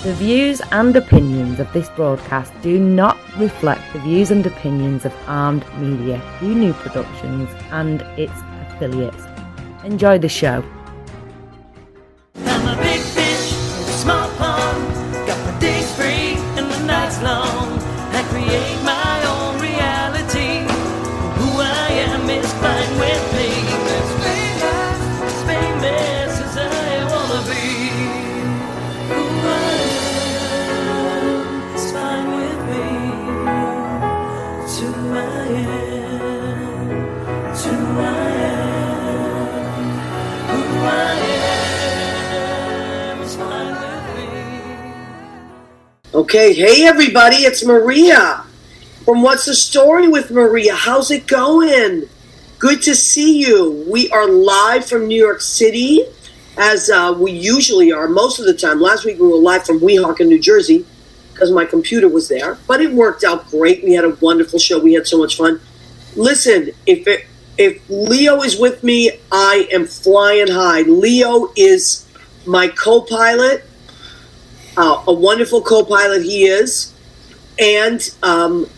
The views and opinions of this broadcast do not reflect the views and opinions of Armed Media, New Productions, and its affiliates. Enjoy the show. I'm a big fish in a small pond. Got my days free and the nights long. I create my own reality. Who I am is fine with me. As famous as I wanna be. Who I am is fine with me. It's who I am. It's who I am. Who I am is fine with me. Okay, hey everybody, it's Maria from What's the Story with Maria. How's it going? Good to see you. We are live from New York City, as we usually are most of the time. Last week we were live from Weehawken, New Jersey, because my computer was there, but it worked out great. We had a wonderful show. We had so much fun. Listen, if Leo is with me, I am flying high. Leo is my co-pilot. A wonderful co-pilot he is, and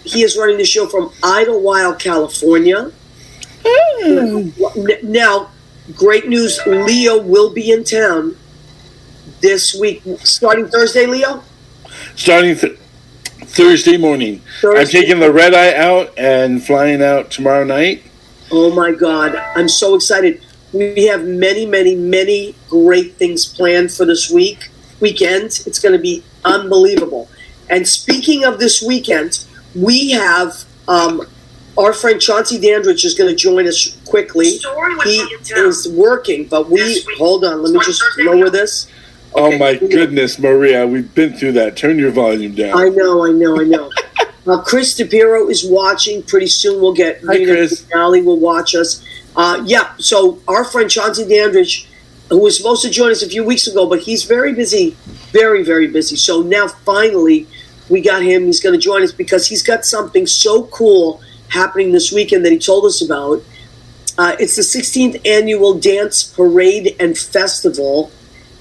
he is running the show from Idlewild, California. Now, great news, Leo will be in town this week, starting Thursday, Leo? Starting Thursday morning. I'm taking the red eye out and flying out tomorrow night. Oh my God, I'm so excited. We have many, many, many great things planned for this weekend. It's going to be unbelievable. And speaking of this weekend, we have our friend Chauncey Dandride is going to join us quickly. He is working, but hold on. Let me just lower this. Okay. Oh my goodness, Maria, we've been through that. Turn your volume down. I know. Chris DePiero is watching. Pretty soon we'll get Rena Finale will watch us. So our friend Chauncey Dandride, who was supposed to join us a few weeks ago, but he's very busy, very, very busy. So now finally we got him. He's going to join us because he's got something so cool happening this weekend that he told us about. It's the 16th Annual Dance Parade and Festival.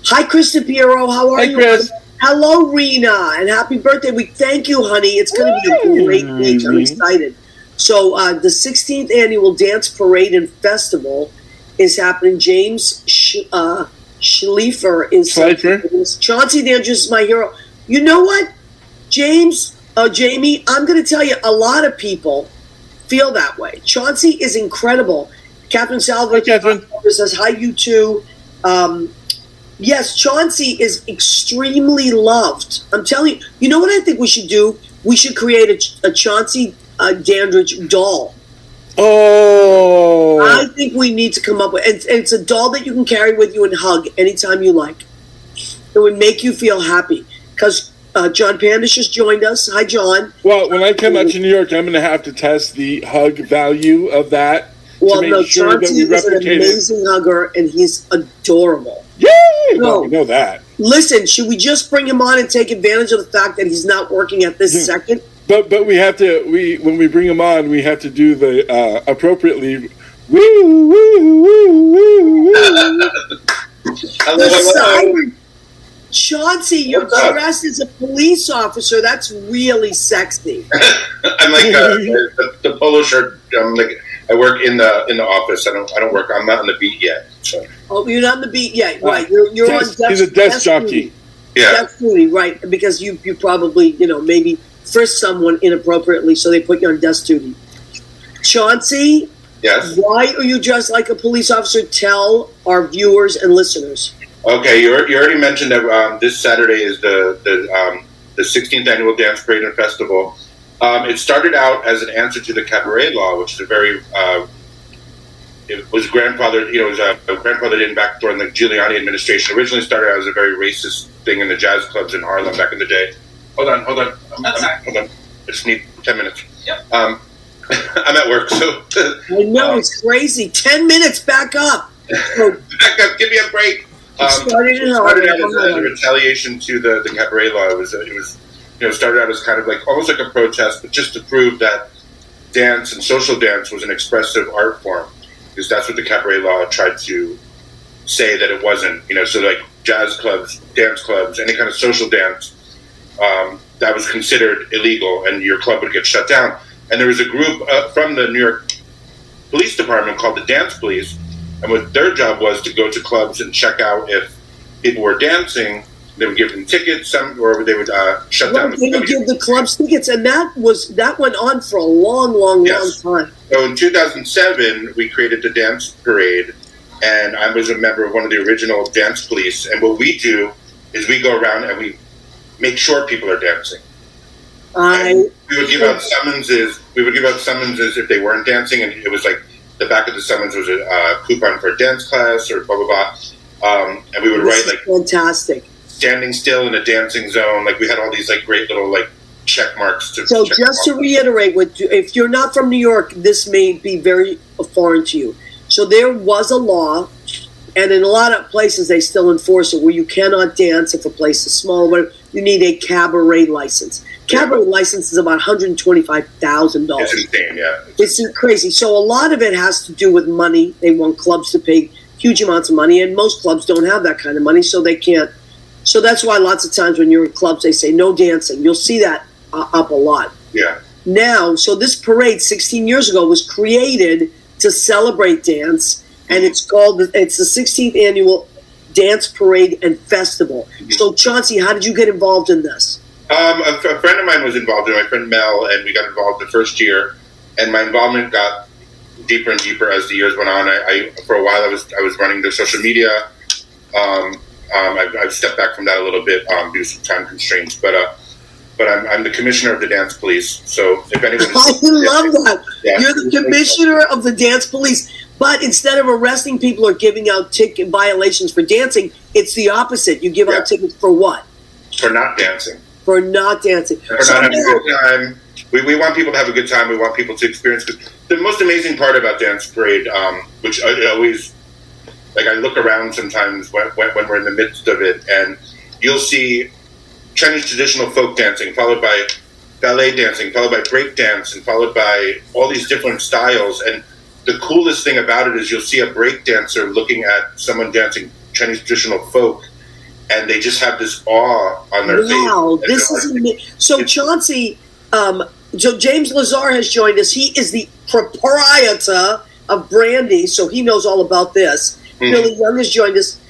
Hi, Chris DePiero. How are you? Chris. Hello, Rena, and happy birthday week. Thank you, honey. It's going to be a great week. I'm excited. So the 16th Annual Dance Parade and Festival is happening. James Schleifer is Chauncey Dandride is my hero. You know what, Jamie? I'm going to tell you, a lot of people feel that way. Chauncey is incredible. Catherine Salvador says hi, you too. Yes, Chauncey is extremely loved. I'm telling you. You know what I think we should do? We should create a Chauncey Dandride doll. Oh, I think we need to come up with, and it's a doll that you can carry with you and hug anytime you like. It would make you feel happy. Because John Pandish just joined us. Hi, John. Well, when I come out to New York, I'm going to have to test the hug value of that. Well, no, Chauncey is an amazing hugger, and he's adorable. Yay! Well, we know that. Listen, should we just bring him on and take advantage of the fact that he's not working at this second? But we have to, when we bring him on, we have to do the appropriately, woo, woo, woo, woo, woo. The siren. Chauncey, you're dressed as a police officer. That's really sexy. I'm like the polo shirt. I work in the office. I don't work. I'm not on the beat yet. So. Oh, you're not on the beat yet, right? You're on desk. He's a desk jockey. Yeah, desk duty, right? Because you probably maybe frisked someone inappropriately, so they put you on desk duty. Chauncey, yes. Why are you dressed like a police officer? Tell our viewers and listeners. Okay, you already mentioned that this Saturday is the 16th Annual Dance Parade and Festival. It started out as an answer to the cabaret law, which is a very it was grandfathered. It was grandfathered in back during the Giuliani administration. Originally started out as a very racist thing in the jazz clubs in Harlem back in the day. Hold on. Hold on. I just need 10 minutes. Yep. I'm at work, so. I know, it's crazy. 10 minutes, back up. Back up, give me a break. Started out as a retaliation to the cabaret law. It was started out as kind of like almost like a protest, but just to prove that dance and social dance was an expressive art form, because that's what the cabaret law tried to say that it wasn't. So like jazz clubs, dance clubs, any kind of social dance, that was considered illegal, and your club would get shut down. And there was a group from the New York Police Department called the Dance Police, and what their job was to go to clubs and check out if people were dancing. They would give them tickets, or they would shut down the club. They would give the clubs tickets, and that went on for a long time. So in 2007, we created the Dance Parade, and I was a member of one of the original Dance Police. And what we do is we go around and we make sure people are dancing. We would give out summonses. We would give out summonses if they weren't dancing, and it was like the back of the summons was a coupon for a dance class or blah blah blah. And we would write like fantastic. Standing still in a dancing zone. Like we had all these like great little like check marks. So just to reiterate, if you're not from New York, this may be very foreign to you. So there was a law, and in a lot of places they still enforce it, where you cannot dance if a place is small. Where you need a cabaret license. Cabaret license is about $125,000. It's insane, yeah. It's crazy. So a lot of it has to do with money. They want clubs to pay huge amounts of money, and most clubs don't have that kind of money, so they can't. So that's why lots of times when you're in clubs, they say no dancing. You'll see that up a lot. Yeah. Now, so this parade 16 years ago was created to celebrate dance, and it's the 16th annual Dance Parade and Festival. Mm-hmm. So Chauncey, how did you get involved in this? A friend of mine was involved in it, my friend Mel, and we got involved the first year, and my involvement got deeper and deeper as the years went on. For a while I was running their social media. I've stepped back from that a little bit due to some time constraints, but I'm the commissioner of the Dance Police. So if anyone, I love that. Yeah. You're the commissioner of the Dance Police, but instead of arresting people or giving out ticket violations for dancing, it's the opposite. You give out tickets for what? For not dancing. For not dancing. For not having a good time. We want people to have a good time. We want people to experience. The most amazing part about Dance Parade, which I always, like, I look around sometimes when we're in the midst of it, and you'll see Chinese traditional folk dancing, followed by ballet dancing, followed by break dance, and followed by all these different styles. And the coolest thing about it is you'll see a break dancer looking at someone dancing Chinese traditional folk, and they just have this awe on their face. Wow, this is amazing. So Chauncey, so James Lazar has joined us. He is the proprietor of Brandy, so he knows all about this. Mm-hmm. Billy Young has joined us.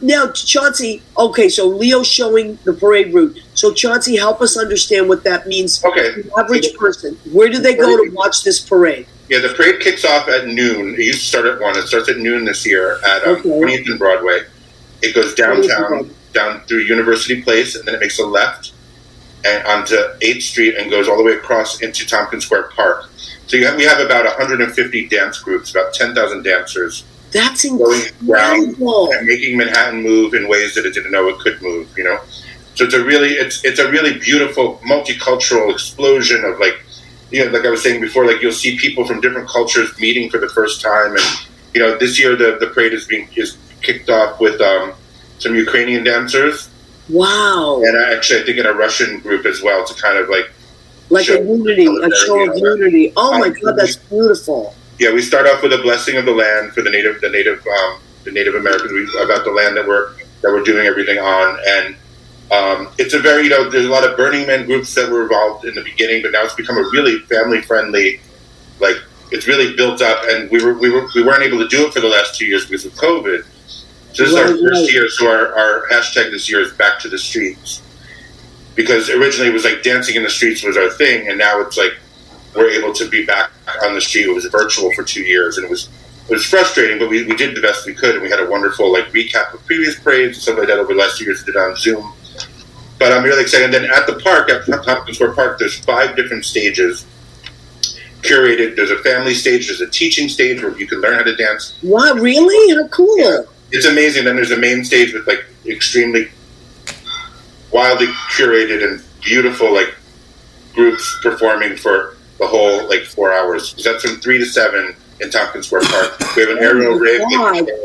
Now, Chauncey, okay, so Leo's showing the parade route. So Chauncey, help us understand what that means Okay. to the average person. Where do they go to watch this parade? Yeah, the parade kicks off at noon. It used to start at 1. It starts at noon this year at 20th and Broadway. It goes downtown, down through University Place, and then it makes a left and onto 8th Street and goes all the way across into Tompkins Square Park. So we have about 150 dance groups, about 10,000 dancers. That's Going around incredible. and making Manhattan move in ways that it didn't know it could move, you know? So it's a really beautiful multicultural explosion of, like, you know, like I was saying before, like you'll see people from different cultures meeting for the first time. And, you know, this year the parade is kicked off with some Ukrainian dancers. Wow. And I think in a Russian group as well, to kind of like a unity, a show of unity. Oh my God, that's beautiful. Yeah, we start off with a blessing of the land for the Native Americans about the land that we're doing everything on, and it's a very, you know, there's a lot of Burning Man groups that were involved in the beginning, but now it's become a really family friendly, like it's really built up, and we weren't able to do it for the last 2 years because of COVID. So this is our first year. So our hashtag this year is Back to the Streets, because originally it was like dancing in the streets was our thing, and now it's like we're able to be back on the street. It was virtual for 2 years, and it was frustrating, but we did the best we could, and we had a wonderful like recap of previous parades and stuff like that over the last 2 years. We did on Zoom. But I'm really excited. And then at the park, at Tompkins Square Park, there's 5 different stages curated. There's a family stage, there's a teaching stage where you can learn how to dance. Wow, really? How cool. Yeah. It's amazing. Then there's a main stage with like extremely wildly curated and beautiful like groups performing for the whole like 4 hours. So that's from 3 to 7 in Tompkins Square Park. We have an aerial rig.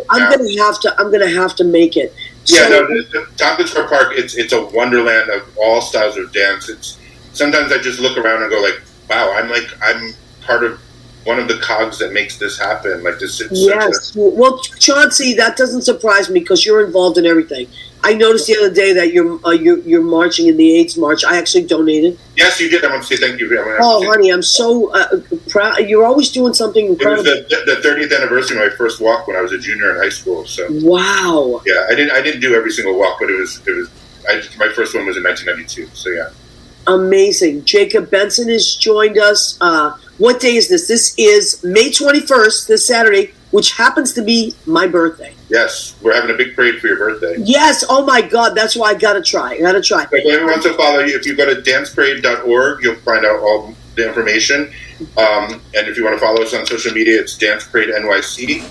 I'm gonna have to make it. Yeah, the Tompkins Square Park, it's a wonderland of all styles of dance. Sometimes I just look around and go like, wow, I'm part of one of the cogs that makes this happen. Like this. Yes. Well, Chauncey, that doesn't surprise me because you're involved in everything. I noticed the other day that you're marching in the AIDS march. I actually donated. Yes, you did. I want to say thank you. Honey, I'm so proud. You're always doing something incredible. It was the 30th anniversary of my first walk when I was a junior in high school. So wow. Yeah, I didn't do every single walk, but my first one was in 1992. So yeah. Amazing. Jacob Benson has joined us. What day is this? This is May 21st, this Saturday, which happens to be my birthday. Yes, we're having a big parade for your birthday. Yes, oh my God, that's why I gotta try. If anyone wants to follow you, if you go to danceparade.org, you'll find out all the information. And if you want to follow us on social media, it's Dance Parade NYC.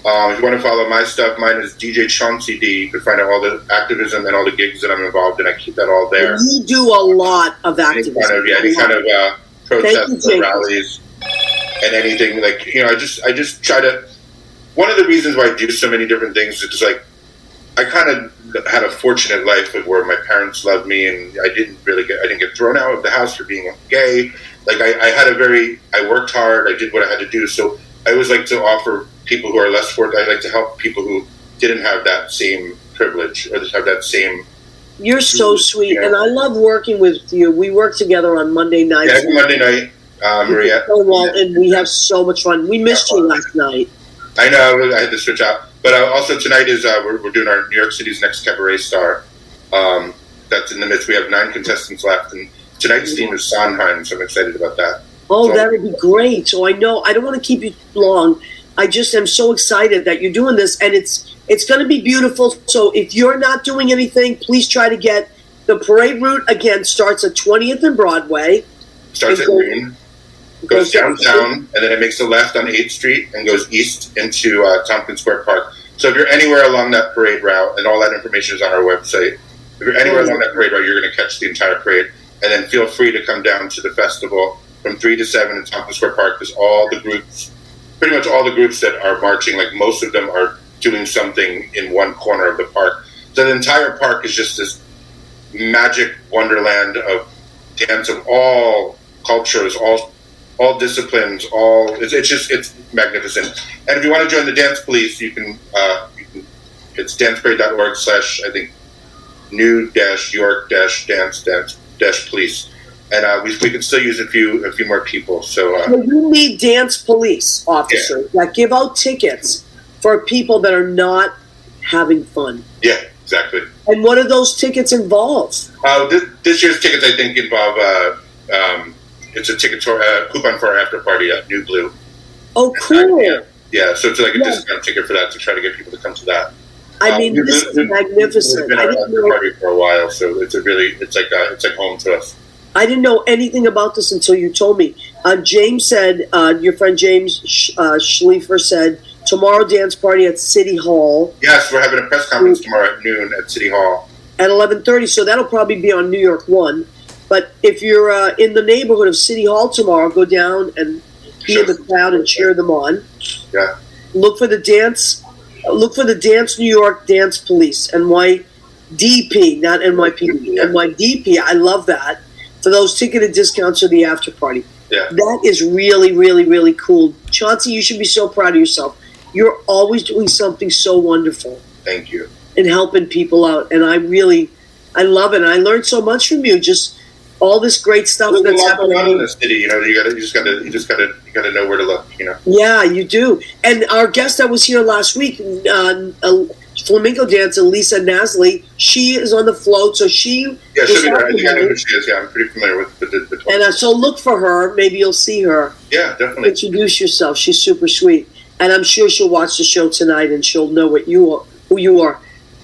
If you want to follow my stuff, mine is DJ Chauncey D. You can find out all the activism and all the gigs that I'm involved in. I keep that all there. You do a lot of activism. Any kind of protests or rallies and anything. Like, I just try to. One of the reasons why I do so many different things is like I kind of had a fortunate life of where my parents loved me, and I didn't get thrown out of the house for being gay. Like I worked hard. I did what I had to do. So I always like to offer people who are less fortunate. I like to help people who didn't have that same privilege or have that same. You're so sweet, and I love working with you. We work together on Monday nights. Yeah, every Monday night, Maria. And we have so much fun. We missed you last night. I know, I had to switch out. But also tonight is we're doing our New York City's Next Cabaret Star. That's in the midst. We have 9 contestants left, and tonight's theme is Sondheim, so I'm excited about that. Oh, so, that would be great. So I know, I don't want to keep you long. I just am so excited that you're doing this, and it's going to be beautiful. So if you're not doing anything, please try to get the parade route. Again, starts at 20th and Broadway. Starts at noon. Goes downtown, and then it makes a left on 8th Street and goes east into Tompkins Square Park. So if you're anywhere along that parade route, and all that information is on our website, if you're anywhere along that parade route, you're going to catch the entire parade. And then feel free to come down to the festival from 3 to 7 in Tompkins Square Park, because pretty much all the groups that are marching, like most of them are doing something in one corner of the park. So the entire park is just this magic wonderland of dance of all cultures, all disciplines, it's magnificent. And if you want to join the dance police, you can it's danceparade.org/ I think new-york-dance-police, and we can still use a few more people. So you need dance police officers that give out tickets for people that are not having fun. Yeah, exactly. And what do those tickets involve? This year's tickets, I think, involve. It's a ticket coupon for our after party at New Blue. Oh, cool. Yeah, so it's like a discount ticket for that to try to get people to come to that. I mean, this is magnificent. It's been our after party for a while, so it's like home to us. I didn't know anything about this until you told me. James said, your friend James Schliefer said, tomorrow dance party at City Hall. Yes, we're having a press conference tomorrow at noon at City Hall. At 11:30, so that'll probably be on New York 1. But if you're in the neighborhood of City Hall tomorrow, go down and be in the crowd and cheer them on. Yeah. Look for the Dance New York Dance Police, NYDP, not NYPD. Yeah. NYDP, I love that. For those ticketed discounts or the after party. Yeah. That is really, really, really cool. Chauncey, you should be so proud of yourself. You're always doing something so wonderful. Thank you. And helping people out. And I love it. And I learned so much from you. Just all this great stuff that's happening in the city. You just gotta know where to look. Yeah, you do. And our guest that was here last week, flamenco dancer Lisa Nasley, she is on the float, so she. Yeah, she'll be there. I think I know who she is. Yeah, I'm pretty familiar with the. And so look for her. Maybe you'll see her. Yeah, definitely. Introduce yourself. She's super sweet, and I'm sure she'll watch the show tonight, and she'll know who you are.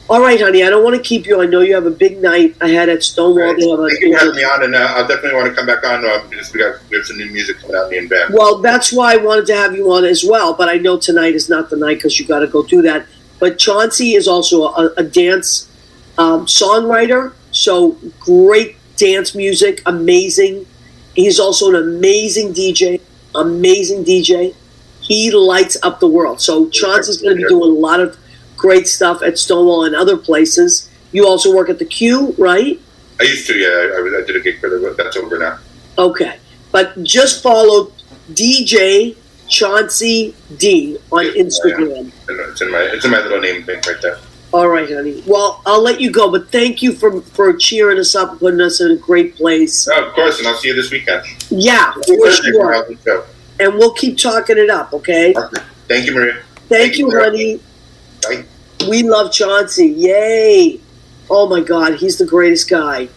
All right, honey, I don't want to keep you. I know you have a big night ahead at Stonewall. Right. Thank you for having me on, and I'll definitely want to come back on because we have some new music coming out in the band. Well, that's why I wanted to have you on as well, but I know tonight is not the night because you got to go do that. But Chauncey is also a dance songwriter, so great dance music, amazing. He's also an amazing DJ. He lights up the world. So Chauncey's going to be doing a lot of great stuff at Stonewall and other places. You also work at the Q, right? I used to, yeah. I did a gig for them, but that's over now. Okay. But just follow DJ Chauncey D on Instagram. It's in my little name thing right there. All right, honey. Well, I'll let you go, but thank you for cheering us up and putting us in a great place. Oh, of course, and I'll see you this weekend. Yeah, for sure. And we'll keep talking it up, okay? Thank you, Maria. Thank you, honey. Bye. We love Chauncey. Yay. Oh, my God. He's the greatest guy.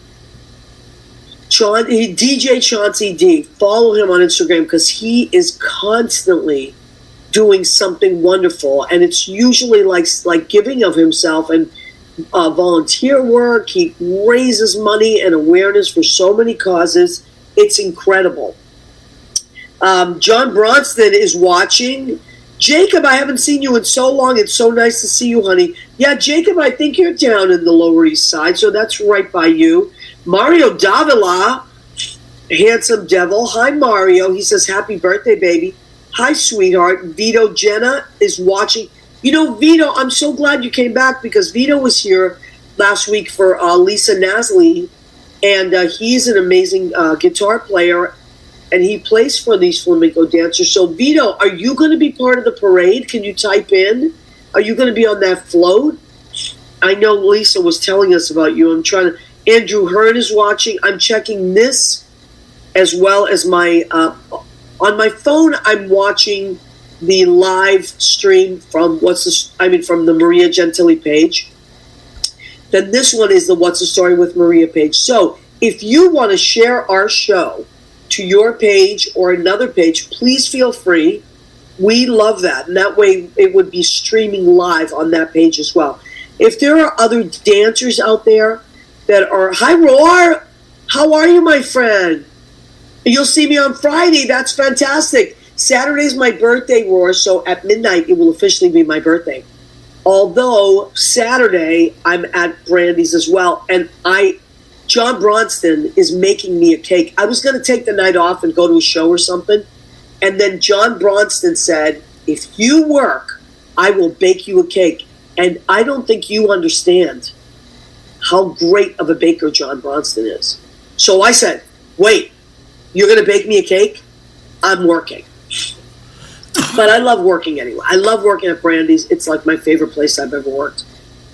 DJ Chauncey D. Follow him on Instagram because he is constantly doing something wonderful. And it's usually like giving of himself and volunteer work. He raises money and awareness for so many causes. It's incredible. John Bronston is watching. Jacob, I haven't seen you in so long. It's so nice to see you, honey. Yeah, Jacob, I think you're down in the Lower East Side, so that's right by you. Mario Davila, handsome devil. Hi, Mario. He says, happy birthday, baby. Hi, sweetheart. Vito Jenna is watching. You know, Vito, I'm so glad you came back because Vito was here last week for Lisa Nasley, and he's an amazing guitar player, and he plays for these flamenco dancers. So, Vito, are you going to be part of the parade? Can you type in? Are you going to be on that float? I know Lisa was telling us about you. I'm trying to... Andrew Hearn is watching. I'm checking this as well as my... on my phone, I'm watching the live stream from from the Maria Gentili page. Then this one is the What's the Story with Maria page. So if you want to share our show to your page or another page, please feel free. We love that. And that way it would be streaming live on that page as well. If there are other dancers out there that are... Hi, Roar! How are you, my friend? You'll see me on Friday. That's fantastic. Saturday's my birthday, Roar, so at midnight it will officially be my birthday. Although Saturday I'm at Brandy's as well, and John Bronston is making me a cake. I was going to take the night off and go to a show or something, and then John Bronston said, if you work, I will bake you a cake. And I don't think you understand how great of a baker John Bronston is. So I said, wait, you're going to bake me a cake? I'm working. But I love working anyway. I love working at Brandy's. It's like my favorite place I've ever worked.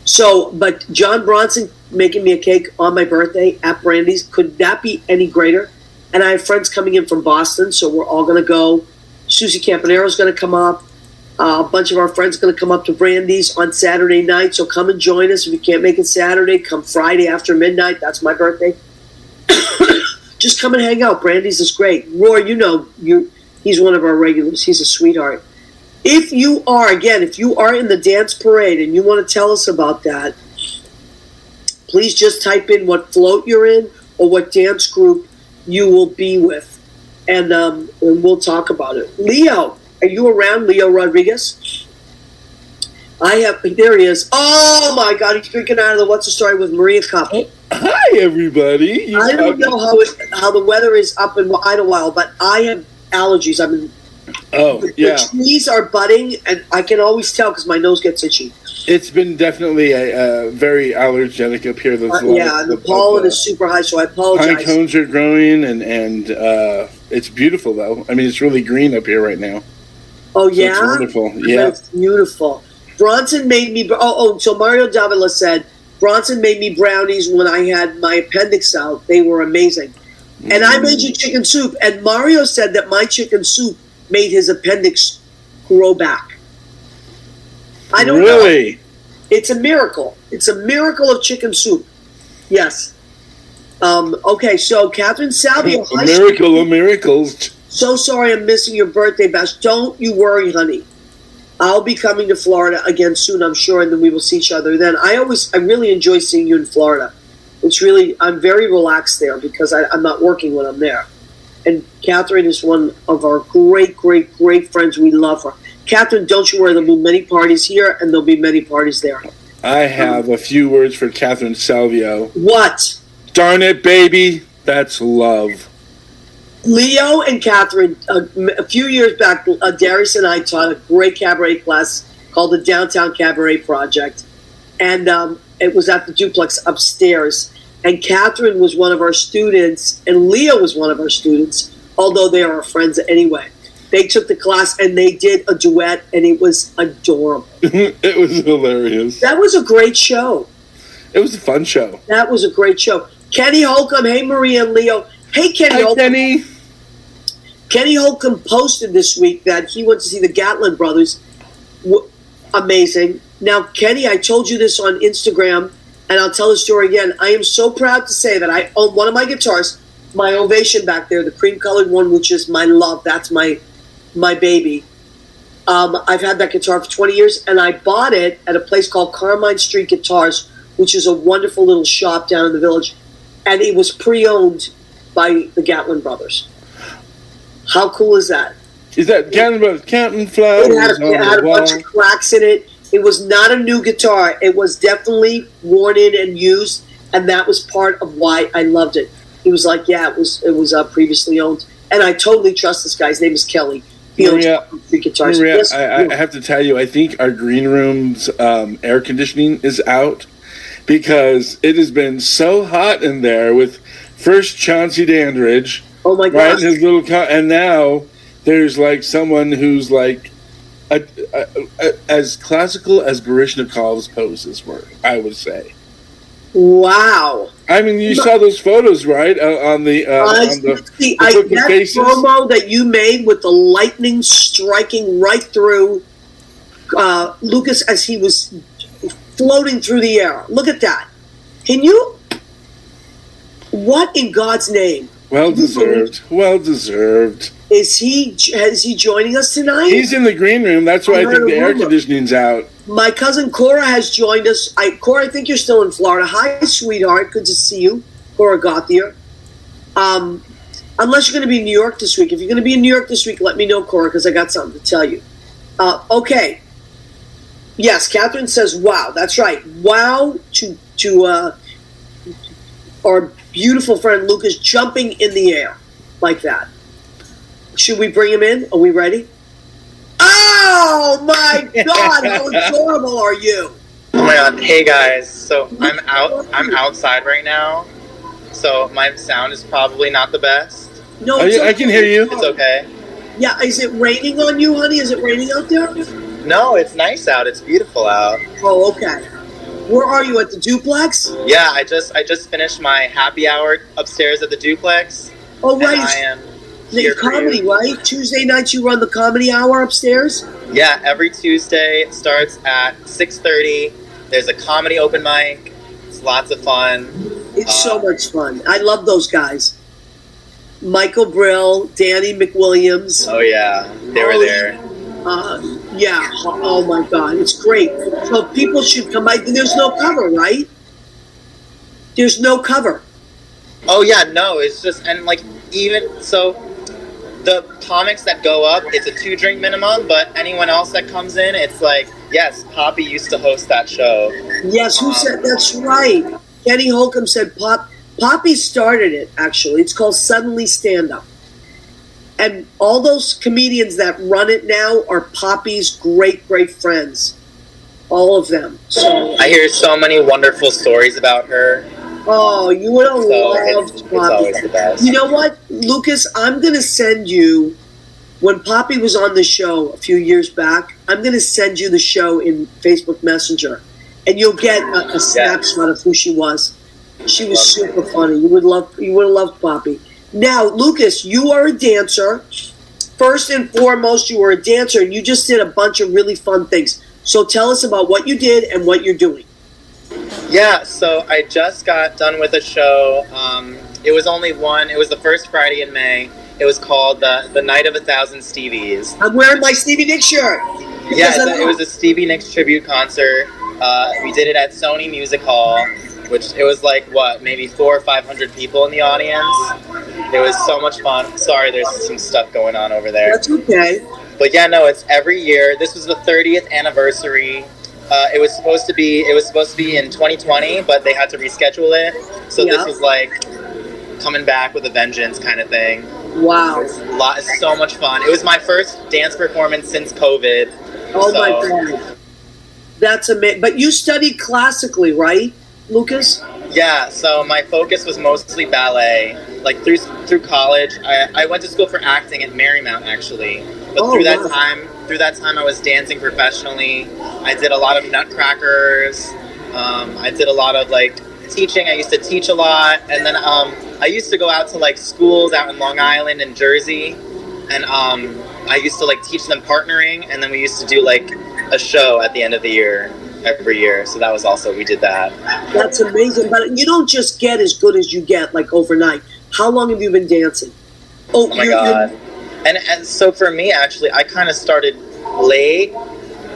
So, but John Bronson making me a cake on my birthday at Brandy's, could that be any greater? And I have friends coming in from Boston, so we're all going to go. Susie Campanero is going to come up. A bunch of our friends are going to come up to Brandy's on Saturday night, so come and join us. If you can't make it Saturday, come Friday after midnight. That's my birthday. Just come and hang out. Brandy's is great. Roy, he's one of our regulars. He's a sweetheart. If you are in the dance parade and you want to tell us about that, please just type in what float you're in or what dance group you will be with, and we'll talk about it. Leo, are you around? Leo Rodriguez? There he is. Oh my God, he's drinking out of the What's the Story with Maria cup. Hi, everybody. I don't know how the weather is up in Idlewild, but I have allergies. The trees are budding, and I can always tell because my nose gets itchy. It's been definitely a very allergenic up here. The pollen is super high, so I apologize. Pine cones are growing, and it's beautiful, though. I mean, it's really green up here right now. Oh, so yeah? It's wonderful. Yeah. It's beautiful. Bronson made me... so Mario Davila said, Bronson made me brownies when I had my appendix out. They were amazing. And I made you chicken soup. And Mario said that my chicken soup made his appendix grow back. I don't know. Really? It's a miracle. It's a miracle of chicken soup. Yes. Okay, so Catherine Salvio. A miracle of miracles. So sorry I'm missing your birthday bash. Don't you worry, honey. I'll be coming to Florida again soon, I'm sure, and then we will see each other then. I really enjoy seeing you in Florida. I'm very relaxed there because I'm not working when I'm there. And Catherine is one of our great, great, great friends. We love her. Catherine, don't you worry. There'll be many parties here, and there'll be many parties there. I have a few words for Catherine Salvio. What? Darn it, baby. That's love. Leo and Catherine, a few years back, Darius and I taught a great cabaret class called the Downtown Cabaret Project. And it was at the duplex upstairs. And Catherine was one of our students, and Leo was one of our students, although they are our friends anyway. They took the class and they did a duet, and it was adorable. It was hilarious. That was a great show. It was a fun show. That was a great show. Kenny Holcomb, hey Maria and Leo. Hey Kenny Holcomb. Kenny. Kenny Holcomb posted this week that he went to see the Gatlin brothers. Amazing. Now, Kenny, I told you this on Instagram, and I'll tell the story again. I am so proud to say that I own one of my guitars, my Ovation back there, the cream-colored one, which is my love. That's my baby. I've had that guitar for 20 years, and I bought it at a place called Carmine Street Guitars, which is a wonderful little shop down in the village, and it was pre-owned by the Gatlin brothers. How cool is that? Is that counting flowers? It had a bunch of cracks in it. It was not a new guitar. It was definitely worn in and used, and that was part of why I loved it. He was like, yeah, it was previously owned. And I totally trust this guy. His name is Kelly. He owns three guitars. Maria, Yes, I have to tell you, I think our green room's air conditioning is out because it has been so hot in there with first Chauncey Dandride. Oh my gosh. Right, his little and now there's like someone who's like as classical as Baryshnikov's poses were, I would say. Wow. I mean, you saw those photos, right? On the that faces. promo that you made with the lightning striking right through Lucas as he was floating through the air. Look at that. Can you? What in God's name? Well deserved. Well deserved. Is he joining us tonight? He's in the green room. That's why I think the air conditioning's out. My cousin Cora has joined us. Cora, I think you're still in Florida. Hi, sweetheart. Good to see you. Cora Gauthier. Unless you're going to be in New York this week. If you're going to be in New York this week, let me know, Cora, because I got something to tell you. Okay. Yes, Catherine says, wow. That's right. Wow to our beautiful friend Lucas jumping in the air like that. Should we bring him in? Are we ready? Oh my God! How adorable are you? Oh my God! Hey guys, so I'm outside right now, so my sound is probably not the best. No, I can hear you. It's okay. Yeah, is it raining on you, honey? Is it raining out there? No, it's nice out. It's beautiful out. Oh, okay. Where are you, at the duplex? Yeah, I just finished my happy hour upstairs at the duplex. Oh, right. And I am the here for comedy, you. right? Tuesday nights you run the comedy hour upstairs? Yeah, every Tuesday it starts at 6:30. There's a comedy open mic. It's lots of fun. It's so much fun. I love those guys. Michael Brill, Danny McWilliams. Oh yeah, they were there. Yeah. Oh my God, it's great. So people should come by. There's no cover, right? There's no cover. Oh yeah, no, it's just, and like, even so, the comics that go up, it's a 2-drink minimum, but anyone else that comes in, it's like, yes, Poppy used to host that show. Yes, who said that's right? Kenny Holcomb said Poppy started it, actually. It's called Suddenly Stand Up. And all those comedians that run it now are Poppy's great, great friends. All of them. So I hear so many wonderful stories about her. oh, you would have loved it's Poppy. always the best. You know what, Lucas? I'm going to send you, when Poppy was on the show a few years back, I'm going to send you the show in Facebook Messenger. And you'll get a snapshot of who she was. She was super funny. You would have loved Poppy. Now, Lucas, you are a dancer. First and foremost, you were a dancer, and you just did a bunch of really fun things. So tell us about what you did and what you're doing. Yeah, so I just got done with a show. It was only one. It was the first Friday in May. It was called the Night of 1,000 Stevies. I'm wearing my Stevie Nicks shirt. Yeah, it was a Stevie Nicks tribute concert. We did it at Sony Music Hall, which it was like, maybe 400 or 500 people in the audience. It was so much fun. Sorry, there's some stuff going on over there. That's okay. But yeah, no, it's every year. This was the 30th anniversary. It was supposed to be in 2020, but they had to reschedule it. So This was like coming back with a vengeance kind of thing. Wow. It's so much fun. It was my first dance performance since COVID. Oh my God. That's amazing. But you studied classically, right, Lucas? Yeah, so my focus was mostly ballet. Like through college, I went to school for acting at Marymount actually. But through that time, I was dancing professionally. I did a lot of Nutcrackers. I did a lot of like teaching. I used to teach a lot, and then I used to go out to like schools out in Long Island and Jersey, and I used to like teach them partnering, and then we used to do like a show at the end of the year every year. So that was also, we did that. That's amazing. But you don't just get as good as you get like overnight. How long have you been dancing? Oh my God. And so for me, actually, I kind of started late,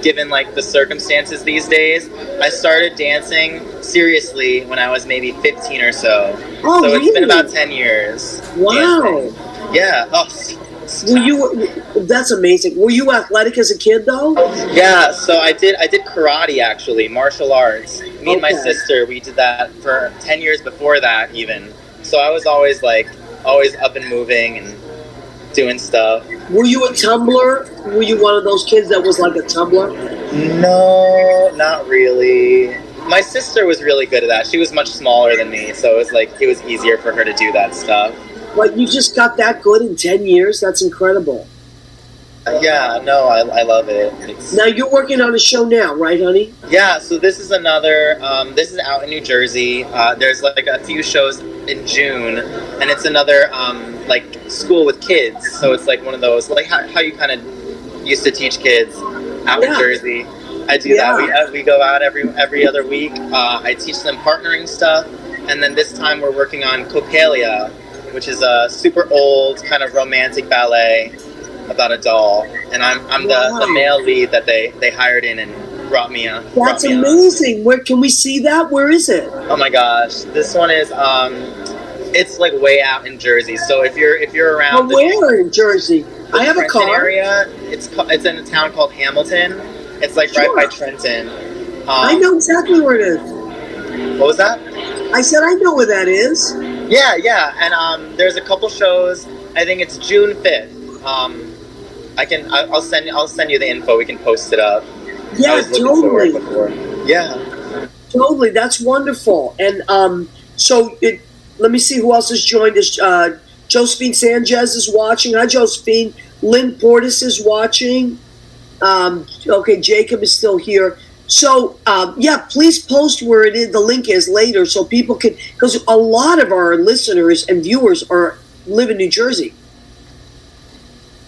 given like the circumstances these days. I started dancing seriously when I was maybe 15 or so. Oh, so really? It's been about 10 years. Wow. Dancing. Yeah. Oh, that's amazing. Were you athletic as a kid though? Yeah, so I did karate actually, martial arts. Me and my sister, we did that for 10 years before that even. So I was always up and moving and doing stuff. Were you a tumbler? Were you one of those kids that was like a tumbler? No, not really. My sister was really good at that. She was much smaller than me, so it was easier for her to do that stuff. But you just got that good in 10 years? That's incredible. Yeah, no, I love it. Now you're working on a show now, right, honey? Yeah, so this is another, this is out in New Jersey. There's like a few shows in June, and it's another like school with kids. So it's like one of those, like how you kind of used to teach kids out in Jersey. I do that. We go out every other week. I teach them partnering stuff, and then this time we're working on Coppelia, which is a super old kind of romantic ballet about a doll, and I'm the male lead that they hired in and brought me on. That's amazing. Where can we see that? Where is it? Oh my gosh, this one is it's like way out in Jersey. So if you're around, where in Jersey? I have a car. Area. It's in a town called Hamilton. It's like right by Trenton. I know exactly where it is. What was that? I said I know where that is. Yeah, and there's a couple shows. I think it's June 5th. I'll send you the info. We can post it up. Yeah, totally. Yeah, totally. That's wonderful. And let me see who else has joined us. Josephine Sanchez is watching. Hi, Josephine. Lynn Portis is watching. Okay, Jacob is still here. So, please post where it is. The link is later, so people can, because a lot of our listeners and viewers live in New Jersey.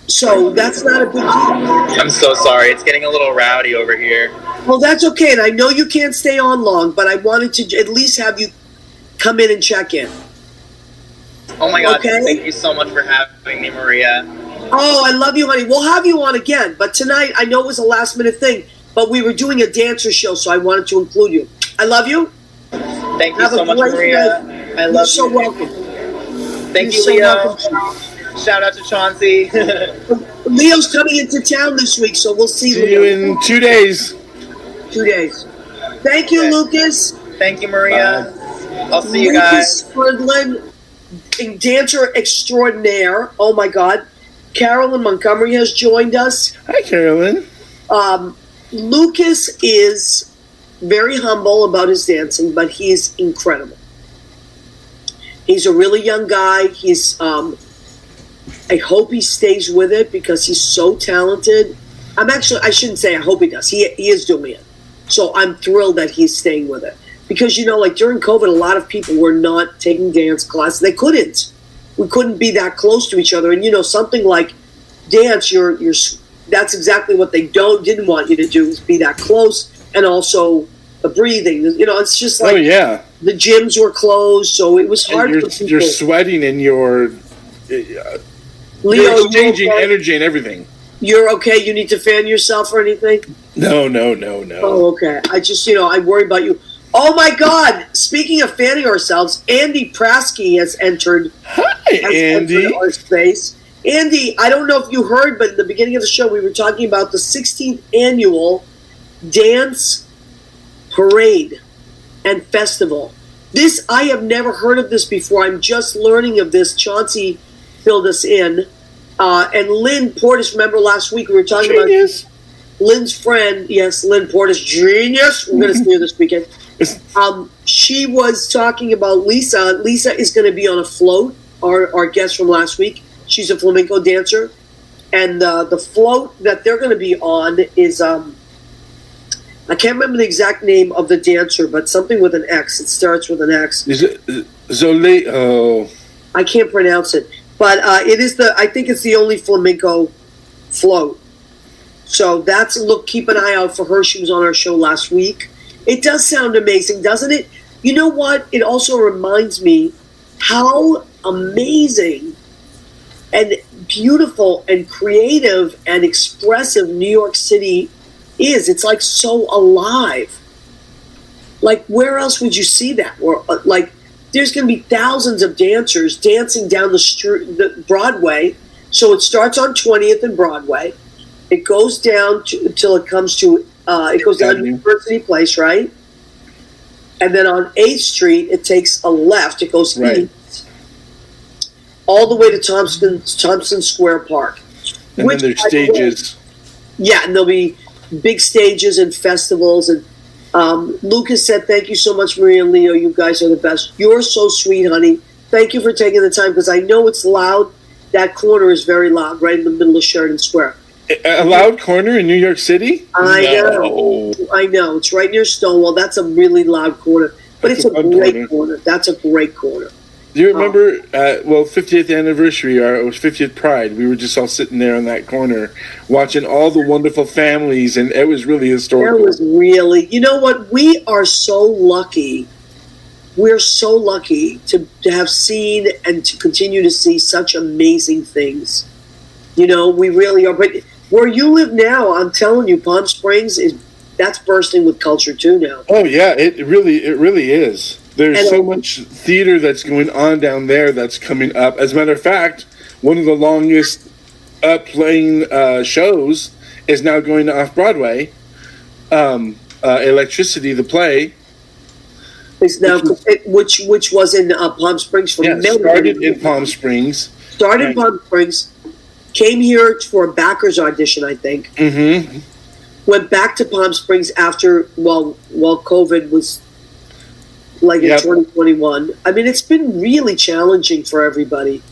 So that's not a big deal. I'm so sorry. It's getting a little rowdy over here. Well, that's okay. And I know you can't stay on long, but I wanted to at least have you come in and check in. Oh my God. Okay? Thank you so much for having me, Maria. Oh, I love you, honey. We'll have you on again. But tonight, I know it was a last minute thing, but we were doing a dancer show, so I wanted to include you. I love you. Thank you so much, Maria. Night. I love you. You're so welcome. Thank you, Leo. Shout out to Chauncey. Leo's coming into town this week, so we'll see Leo. See you in 2 days. 2 days. Thank you, Lucas. Thank you, Maria. Bye. I'll see you guys. Sverdlen, dancer extraordinaire. Oh my God. Carolyn Montgomery has joined us. Hi, Carolyn. Lucas is very humble about his dancing, but he's incredible. He's a really young guy. I hope he stays with it because he's so talented. I shouldn't say I hope he does. He is doing it. So I'm thrilled that he's staying with it. Because, like during COVID, a lot of people were not taking dance classes. They couldn't. We couldn't be that close to each other. And, something like dance, that's exactly what they didn't want you to do, is be that close. And also the breathing. It's just like the gyms were closed, so it was hard for people. You're sweating and you're Leo, exchanging energy and everything. You're okay? You need to fan yourself or anything? No. Oh, okay. I just, I worry about you. Oh, my God. Speaking of fanning ourselves, Andy Prasky has entered. Hi, Andy. Our space. Andy, I don't know if you heard, but at the beginning of the show, we were talking about the 16th annual Dance Parade and Festival. I have never heard of this before. I'm just learning of this. Chauncey filled us in. And Lynn Portis, remember last week we were talking about Lynn's friend. Yes, Lynn Portis, genius. We're going to see her this weekend. She was talking about Lisa. Lisa is going to be on a float. Our guest from last week. She's a flamenco dancer, and the float that they're going to be on is I can't remember the exact name of the dancer, but something with an X. It starts with an X. Is it Zole? Oh, I can't pronounce it, but it is I think it's the only flamenco float. So keep an eye out for her. She was on our show last week. It does sound amazing, doesn't it? You know what? It also reminds me how amazing and beautiful and creative and expressive New York City is. It's like so alive. Like, where else would you see that? Or like, there's going to be thousands of dancers dancing down the Broadway. So it starts on 20th and Broadway. It goes down until it comes to it goes down to University Place, right? And then on 8th Street, it takes a left. It goes east, all the way to Thompson Square Park. And then there's stages. Yeah, and there'll be big stages and festivals. And Lucas said, "Thank you so much, Maria and Leo. You guys are the best. You're so sweet, honey. Thank you for taking the time, because I know it's loud. That corner is very loud, right in the middle of Sheridan Square." A loud corner in New York City? I know. It's right near Stonewall. That's a really loud corner. But it's a great corner. That's a great corner. Do you remember, 50th anniversary, or it was 50th Pride, we were just all sitting there on that corner watching all the wonderful families, and it was really historical. It was really, you know what, we are so lucky. We're so lucky to have seen and to continue to see such amazing things. You know, we really are. But where you live now, I'm telling you, Palm Springs that's bursting with culture too now. Oh yeah, it really is. There's so much theater that's going on down there that's coming up. As a matter of fact, one of the longest playing shows is now going to Off-Broadway. Electricity, the play. Is now, which was in Palm Springs for many started in Palm Springs. Started in Palm Springs. Came here for a backers audition, I think. Mm-hmm. Went back to Palm Springs after, while COVID was in 2021. I mean, it's been really challenging for everybody.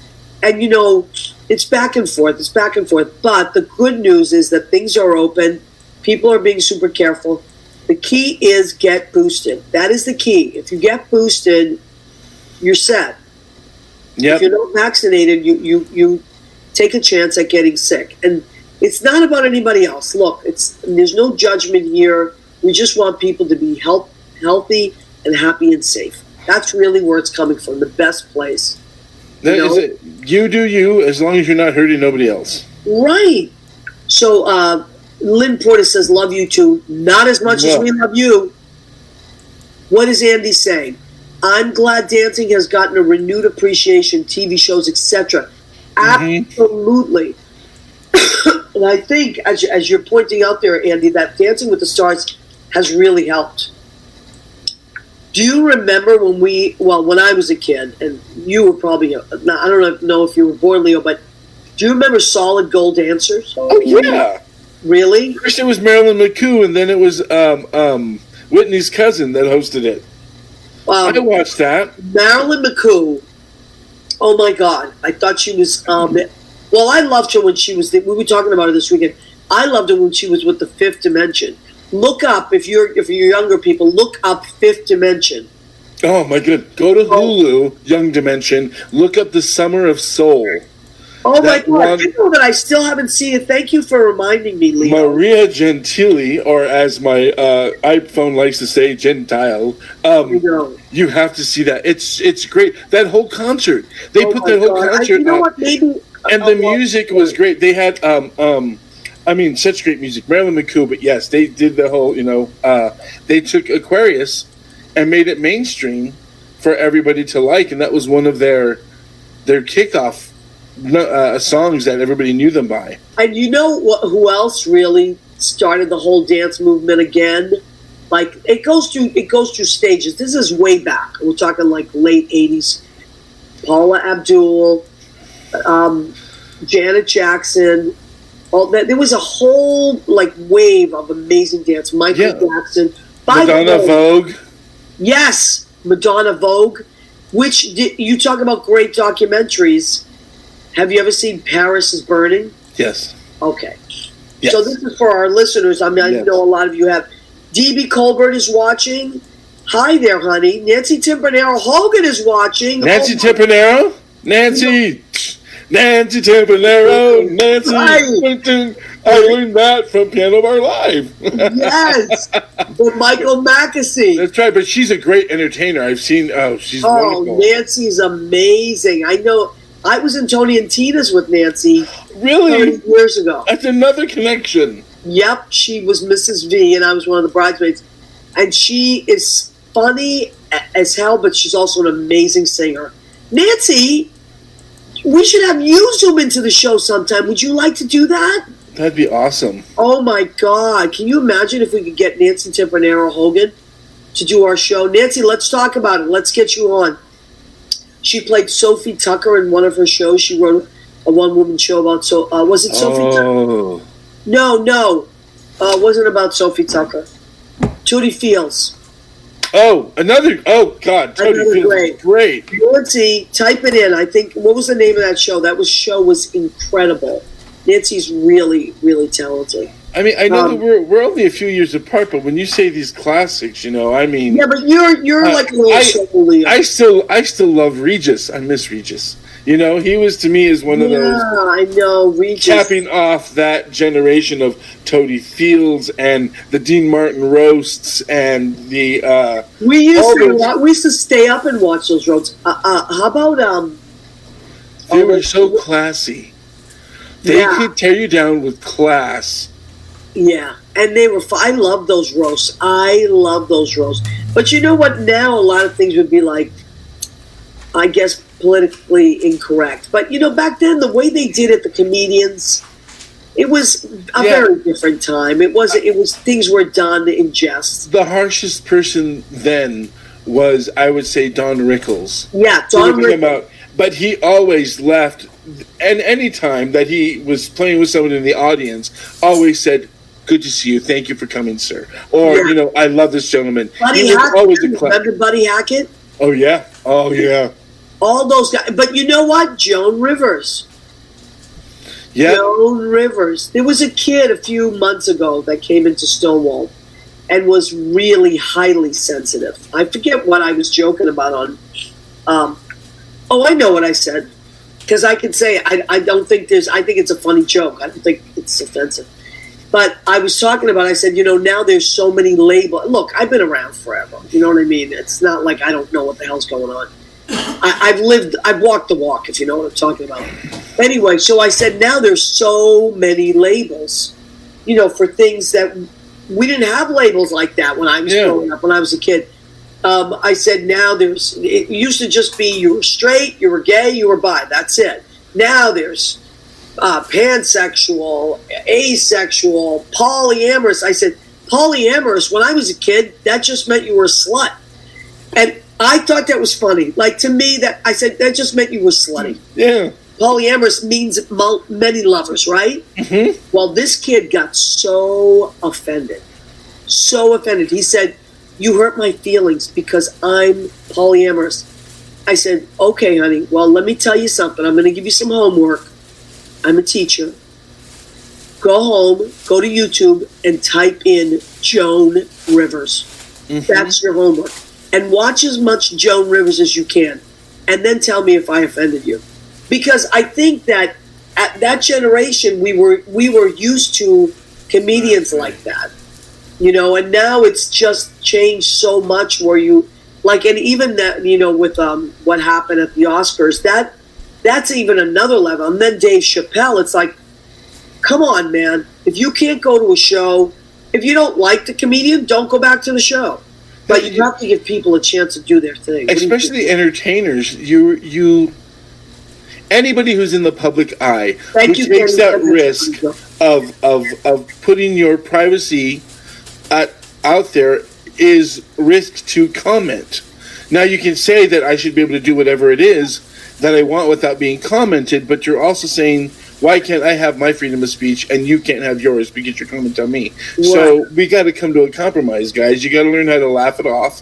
And, you know, it's back and forth. But the good news is that things are open. People are being super careful. The key is get boosted. That is the key. If you get boosted, you're set. Yep. If you're not vaccinated, you take a chance at getting sick. And it's not about anybody else. Look, there's no judgment here. We just want people to be healthy and happy and safe. That's really where it's coming from, the best place. You do you, as long as you're not hurting nobody else. Right. So Lynn Porter says, love you too. Not as much as we love you. What is Andy saying? I'm glad dancing has gotten a renewed appreciation, TV shows, etc. Absolutely. And I think, as you're pointing out there, Andy, that Dancing with the Stars has really helped. Do you remember when I was a kid, and you were probably, I don't know if you were born, Leo, but do you remember Solid Gold Dancers? Oh, yeah. Really? First it was Marilyn McCoo, and then it was Whitney's cousin that hosted it. I watched that. Marilyn McCoo, oh my God. I thought she was, I loved her when she was, we were talking about her this weekend. I loved her when she was with the Fifth Dimension. Look up, if you're younger people, look up Fifth Dimension. Oh my God. Go to Hulu, Young Dimension, look up The Summer of Soul. Oh my God, you know that I still haven't seen it. Thank you for reminding me, Leo. Maria Gentili, or as my iPhone likes to say, Gentile. You have to see that. It's great. That whole concert. They put that whole concert you know what, maybe, and the music was great. They had such great music. Marilyn McCoo, but yes, they did the whole, they took Aquarius and made it mainstream for everybody to like, and that was one of their kickoff songs that everybody knew them by. And you know who else really started the whole dance movement again? Like, it goes through stages. This is way back. We're talking like late 80s. Paula Abdul, Janet Jackson, all that. There was a whole wave of amazing dance. Michael Jackson. Madonna Vogue. Yes, Madonna Vogue. You talk about great documentaries. Have you ever seen Paris is Burning? Yes. Okay. Yes. So this is for our listeners. I mean, I know a lot of you have. DB Colbert is watching. Hi there, honey. Nancy Timpanaro Hogan is watching. Nancy Timpanaro? Nancy Timpanaro. Nancy. Right. I learned that from Piano Bar Live. Yes. With Michael Mackesy. That's right, but she's a great entertainer. I've seen, she's wonderful. Nancy's amazing. I know. I was in Tony and Tina's with Nancy. Really? 30 years ago. That's another connection. Yep, she was Mrs. V, and I was one of the bridesmaids. And she is funny as hell, but she's also an amazing singer. Nancy, we should have you zoom into the show sometime. Would you like to do that? That'd be awesome. Oh, my God. Can you imagine if we could get Nancy Timpanaro Hogan to do our show? Nancy, let's talk about it. Let's get you on. She played Sophie Tucker in one of her shows. She wrote a one-woman show about... was it Sophie Tucker? No. It wasn't about Sophie Tucker. Tootie Fields. Oh, another... Oh, God. Tootie Fields. Great. Nancy, type it in. I think... What was the name of that show? That show was incredible. Nancy's really, really talented. I mean, I know that we're only a few years apart, but when you say these classics, I mean... Yeah, but you're like a little soul. I still love Regis. I miss Regis. He was, to me, is one of those... Yeah, I know, Regis. Capping off that generation of Tootie Fields and the Dean Martin roasts and the... We used to stay up and watch those roasts. How about... They were so classy. They could tear you down with class. Yeah, and they were. I love those roasts. But you know what? Now a lot of things would be like, I guess, politically incorrect. But back then, the way they did it, the comedians, it was a very different time. It was things were done in jest. The harshest person then was, I would say, Don Rickles. Yeah, Don Rickles. But he always left, and any time that he was playing with someone in the audience, always said, "Good to see you. Thank you for coming, sir." Or, "I love this gentleman." Buddy he was Hackett. always a Remember Buddy Hackett? Oh, yeah. All those guys. But you know what? Joan Rivers. Yeah. Joan Rivers. There was a kid a few months ago that came into Stonewall and was really highly sensitive. I forget what I was joking about on... I know what I said. Because I can say, I don't think there's... I think it's a funny joke. I don't think it's offensive. But I was talking about, I said, now there's so many labels. Look, I've been around forever. You know what I mean? It's not like I don't know what the hell's going on. I've walked the walk, if you know what I'm talking about. Anyway, so I said, now there's so many labels, for things that we didn't have labels like that when I was growing up, when I was a kid. I said, now it used to just be you were straight, you were gay, you were bi. That's it. Now there's pansexual, asexual, polyamorous. I said, polyamorous, when I was a kid, that just meant you were a slut. And I thought that was funny. Like, to me, I said, that just meant you were slutty. Yeah. Polyamorous means many lovers, right? Mm-hmm. Well, this kid got so offended. So offended. He said, "You hurt my feelings because I'm polyamorous." I said, "Okay, honey, well, let me tell you something. I'm going to give you some homework. I'm a teacher. Go home, go to YouTube, and type in Joan Rivers. Mm-hmm. That's your homework. And watch as much Joan Rivers as you can. And then tell me if I offended you." Because I think that at that generation, we were used to comedians like that. And now it's just changed so much where and even that, with what happened at the Oscars, that's even another level. And then Dave Chappelle, it's like, come on, man. If you can't go to a show, if you don't like the comedian, don't go back to the show. But you have to give people a chance to do their thing. Especially entertainers. Anybody who's in the public eye who takes that risk of putting your privacy out there is risk to comment. Now, you can say that I should be able to do whatever it is that I want without being commented, but you're also saying, why can't I have my freedom of speech and you can't have yours because you're commenting on me? Right. So we got to come to a compromise, guys. You got to learn how to laugh it off.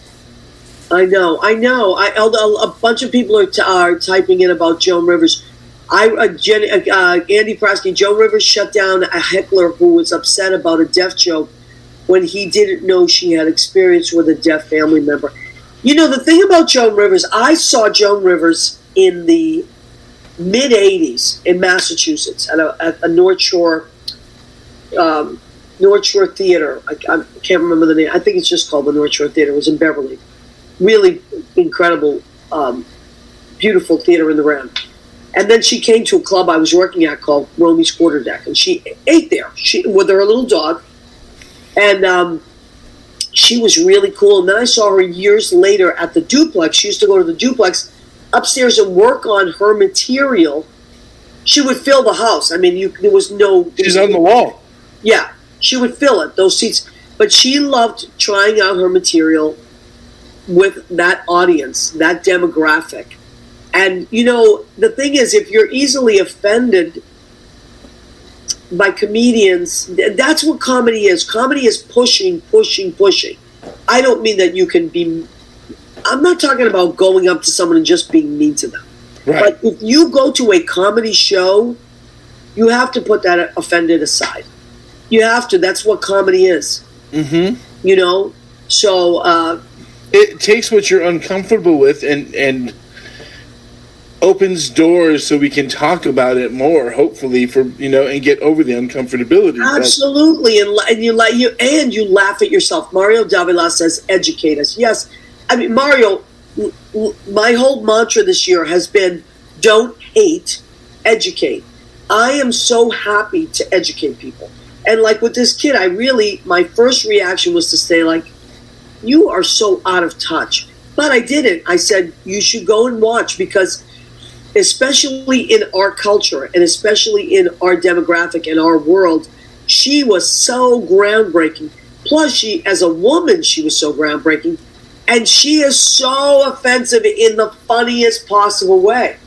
I know. A bunch of people are typing in about Joan Rivers. Andy Prosky, Joan Rivers shut down a heckler who was upset about a deaf joke when he didn't know she had experience with a deaf family member. You know, the thing about Joan Rivers, I saw Joan Rivers in the mid-'80s in Massachusetts at a North Shore Theater. I can't remember the name. I think it's just called the North Shore Theater. It was in Beverly. Really incredible, beautiful theater in the round. And then she came to a club I was working at called Romy's Quarterdeck, and she ate there with her little dog. And she was really cool. And then I saw her years later at the Duplex. She used to go to the Duplex upstairs and work on her material. She would fill the house. I mean, there was no... She's on the wall. Yeah, she would fill it, those seats. But she loved trying out her material with that audience, that demographic. And, you know, the thing is, if you're easily offended by comedians, that's what comedy is. Comedy is pushing. I don't mean that you can be... I'm not talking about going up to someone and just being mean to them. Right. But if you go to a comedy show, you have to put that offended aside. You have to. That's what comedy is. Mm-hmm. You know? So... it takes what you're uncomfortable with and opens doors so we can talk about it more, hopefully, and get over the uncomfortability. Absolutely, and you laugh at yourself. Mario Davila says, "Educate us." Yes, I mean, Mario. My whole mantra this year has been, "Don't hate, educate." I am so happy to educate people, and like with this kid, my first reaction was to say, like, "You are so out of touch," but I didn't. I said, "You should go and watch," because especially in our culture and especially in our demographic and our world, she was so groundbreaking. Plus, as a woman, she was so groundbreaking. And she is so offensive in the funniest possible way.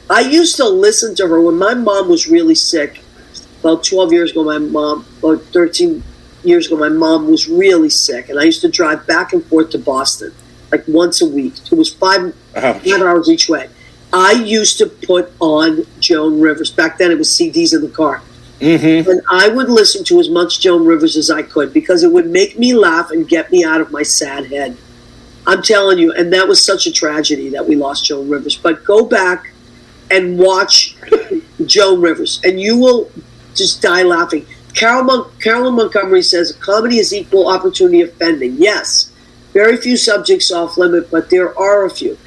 I used to listen to her when my mom was really sick. About 12 years ago, about 13 years ago, my mom was really sick. And I used to drive back and forth to Boston, like once a week. It was 5 hours each way. I used to put on Joan Rivers. Back then, it was CDs in the car. Mm-hmm. And I would listen to as much Joan Rivers as I could because it would make me laugh and get me out of my sad head. I'm telling you, and that was such a tragedy that we lost Joan Rivers. But go back and watch Joan Rivers, and you will just die laughing. Carolyn Montgomery says, comedy is equal opportunity offending. Yes, very few subjects off limit, but there are a few.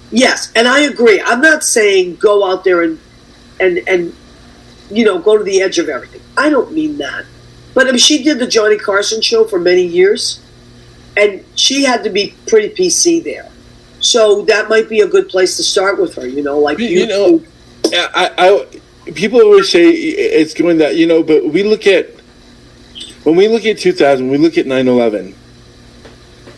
Yes, and I agree. I'm not saying go out there and go to the edge of everything. I don't mean that. But I mean, she did the Johnny Carson show for many years, and she had to be pretty PC there. So that might be a good place to start with her, people always say it's going that, but when we look at 2000, we look at 9/11,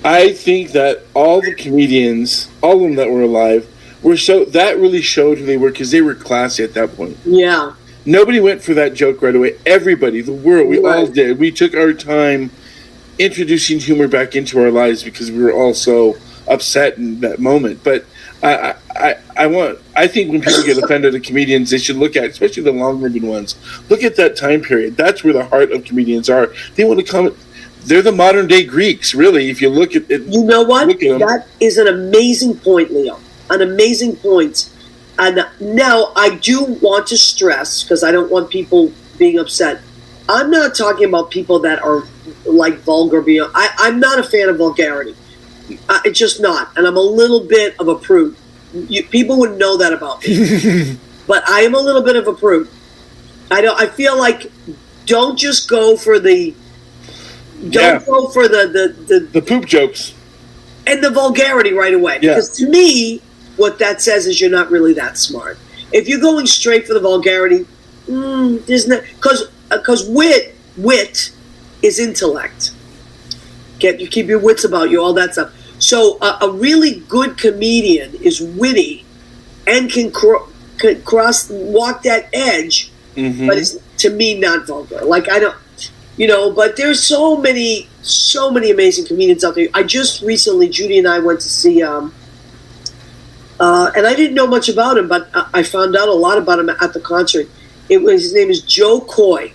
I think that all the comedians, all of them that were alive, that really showed who they were because they were classy at that point. Yeah. Nobody went for that joke right away. Everybody, the world, we all did. We took our time introducing humor back into our lives because we were all so upset in that moment. But I think when people get offended at comedians, they should look at, especially the long-living ones, look at that time period. That's where the heart of comedians are. They want to come. They're the modern-day Greeks, really, if you look at it. You know what? That is an amazing point, Leo. An amazing point. And now I do want to stress, because I don't want people being upset, I'm not talking about people that are like vulgar. I'm not a fan of vulgarity. It's just not. And I'm a little bit of a prude. People would know that about me. But I am a little bit of a prude. I feel like don't just go for the... go for the poop jokes and the vulgarity right away. Because to me, what that says is you're not really that smart. If you're going straight for the vulgarity, there's not, because wit is intellect. You keep your wits about you, all that stuff. So a really good comedian is witty and can walk that edge, but it's to me not vulgar. Like I don't. But there's so many So many amazing comedians out there. I just recently, Judy and I went to see, and I didn't know much about him, but I found out a lot about him at the concert. His name is Joe Coy.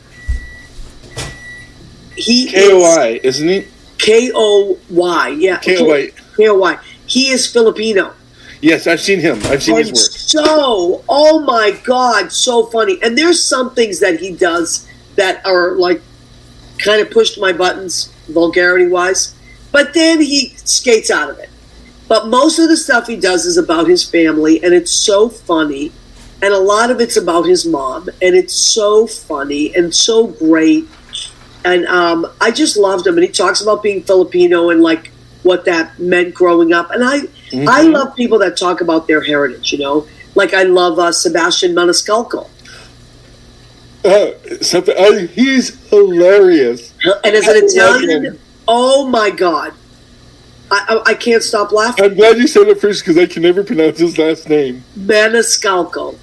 K-O-I, isn't he? K-O-Y, yeah. K-O-Y. K-O-Y. He is Filipino. Yes, I've seen him. I've seen his work. So, oh my God, so funny. And there's some things that he does that are like kind of pushed my buttons, vulgarity-wise. But then he skates out of it. But most of the stuff he does is about his family, and it's so funny. And a lot of it's about his mom, and it's so funny and so great. And I just loved him. And he talks about being Filipino and like what that meant growing up. And I love people that talk about their heritage, you know. Like I love Sebastian Maniscalco. He's hilarious. And as an Italian, oh my God. I can't stop laughing. I'm glad you said it first because I can never pronounce his last name. Maniscalco.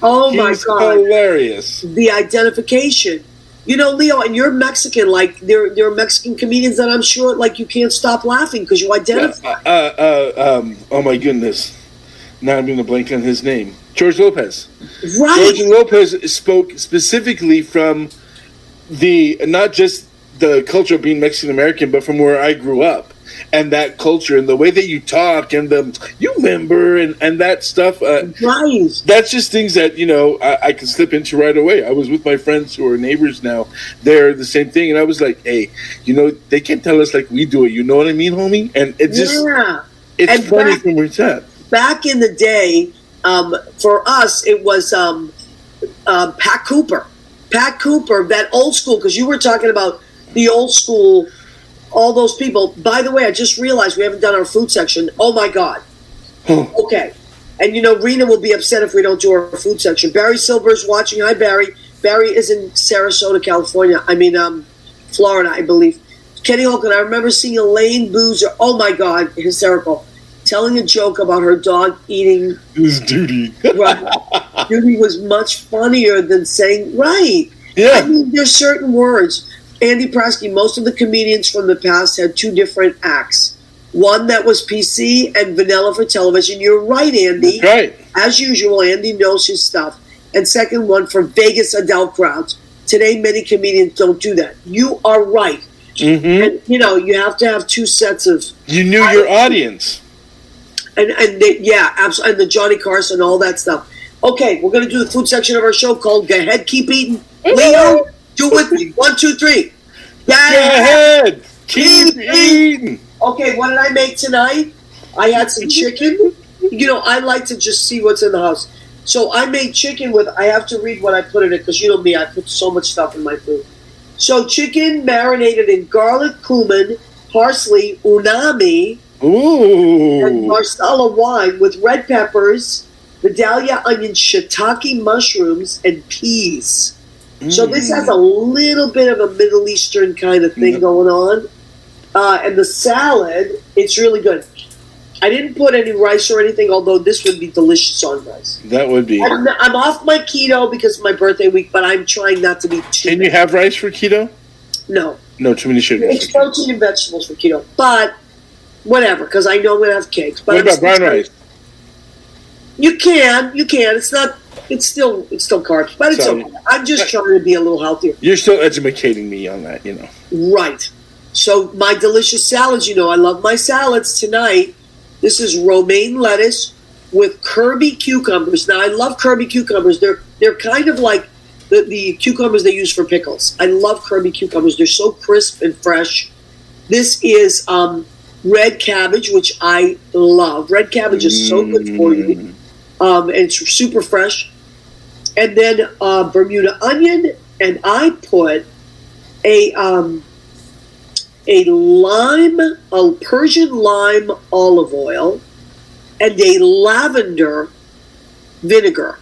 Oh my God. Hilarious. The identification. You know, Leo, and you're Mexican. Like there are Mexican comedians that I'm sure, like you can't stop laughing because you identify. Oh my goodness! Now I'm going to blank on his name. George Lopez. Right. George Lopez spoke specifically from not just the culture of being Mexican American, but from where I grew up. And that culture and the way that you talk and you remember and that stuff. Right. That's just things that, you know, I can slip into right away. I was with my friends who are neighbors now. They're the same thing. And I was like, hey, you know, they can't tell us like we do it. You know what I mean, homie? And it just, it's and funny from where it's at. Back in the day, for us, it was Pat Cooper. Pat Cooper, that old school, because you were talking about the old school, all those people. By the way, I just realized we haven't done our food section. Oh my God. Okay. And you know, Rena will be upset if we don't do our food section. Barry Silver's watching. Hi, Barry. Barry is in Sarasota, California. Florida, I believe. Kenny Holcomb, I remember seeing Elaine Boozer. Oh my God, hysterical. Telling a joke about her dog eating. His duty. Right. Duty was much funnier than saying, right. Yeah. I mean, there's certain words. Andy Prasky, most of the comedians from the past had two different acts. One that was PC and vanilla for television. You're right, Andy. That's right. As usual, Andy knows his stuff. And second one for Vegas adult crowds. Today, many comedians don't do that. You are right. Mm-hmm. And, you know, you have to have two sets of... You knew your audience. Yeah, absolutely. And the Johnny Carson, all that stuff. Okay, we're going to do the food section of our show called Go Ahead, Keep Eating. Leo, do it with me. 1, 2, 3. Go ahead, keep eating. Okay, what did I make tonight? I had some chicken. You know, I like to just see what's in the house. So I made chicken with, I have to read what I put in it because you know me, I put so much stuff in my food. So chicken marinated in garlic, cumin, parsley, unami, and marsala wine with red peppers, Vidalia onion, shiitake mushrooms, and peas. So this has a little bit of a Middle Eastern kind of thing going on. And the salad, it's really good. I didn't put any rice or anything, although this would be delicious on rice. That would be. I'm off my keto because of my birthday week, but I'm trying not to be too... Can you have rice for keto? No. No, too many sugars. It's protein and vegetables for keto. But whatever, because I know I'm going to have cakes. But what about brown rice? You can. It's not... It's still carbs, but it's okay. I'm just trying to be a little healthier. You're still educating me on that, you know. Right. So my delicious salads, you know, I love my salads tonight. This is romaine lettuce with Kirby cucumbers. Now I love Kirby cucumbers. They're kind of like the cucumbers they use for pickles. I love Kirby cucumbers. They're so crisp and fresh. This is red cabbage, which I love. Red cabbage is so good for you. And it's super fresh. And then Bermuda onion, and I put a Persian lime olive oil and a lavender vinegar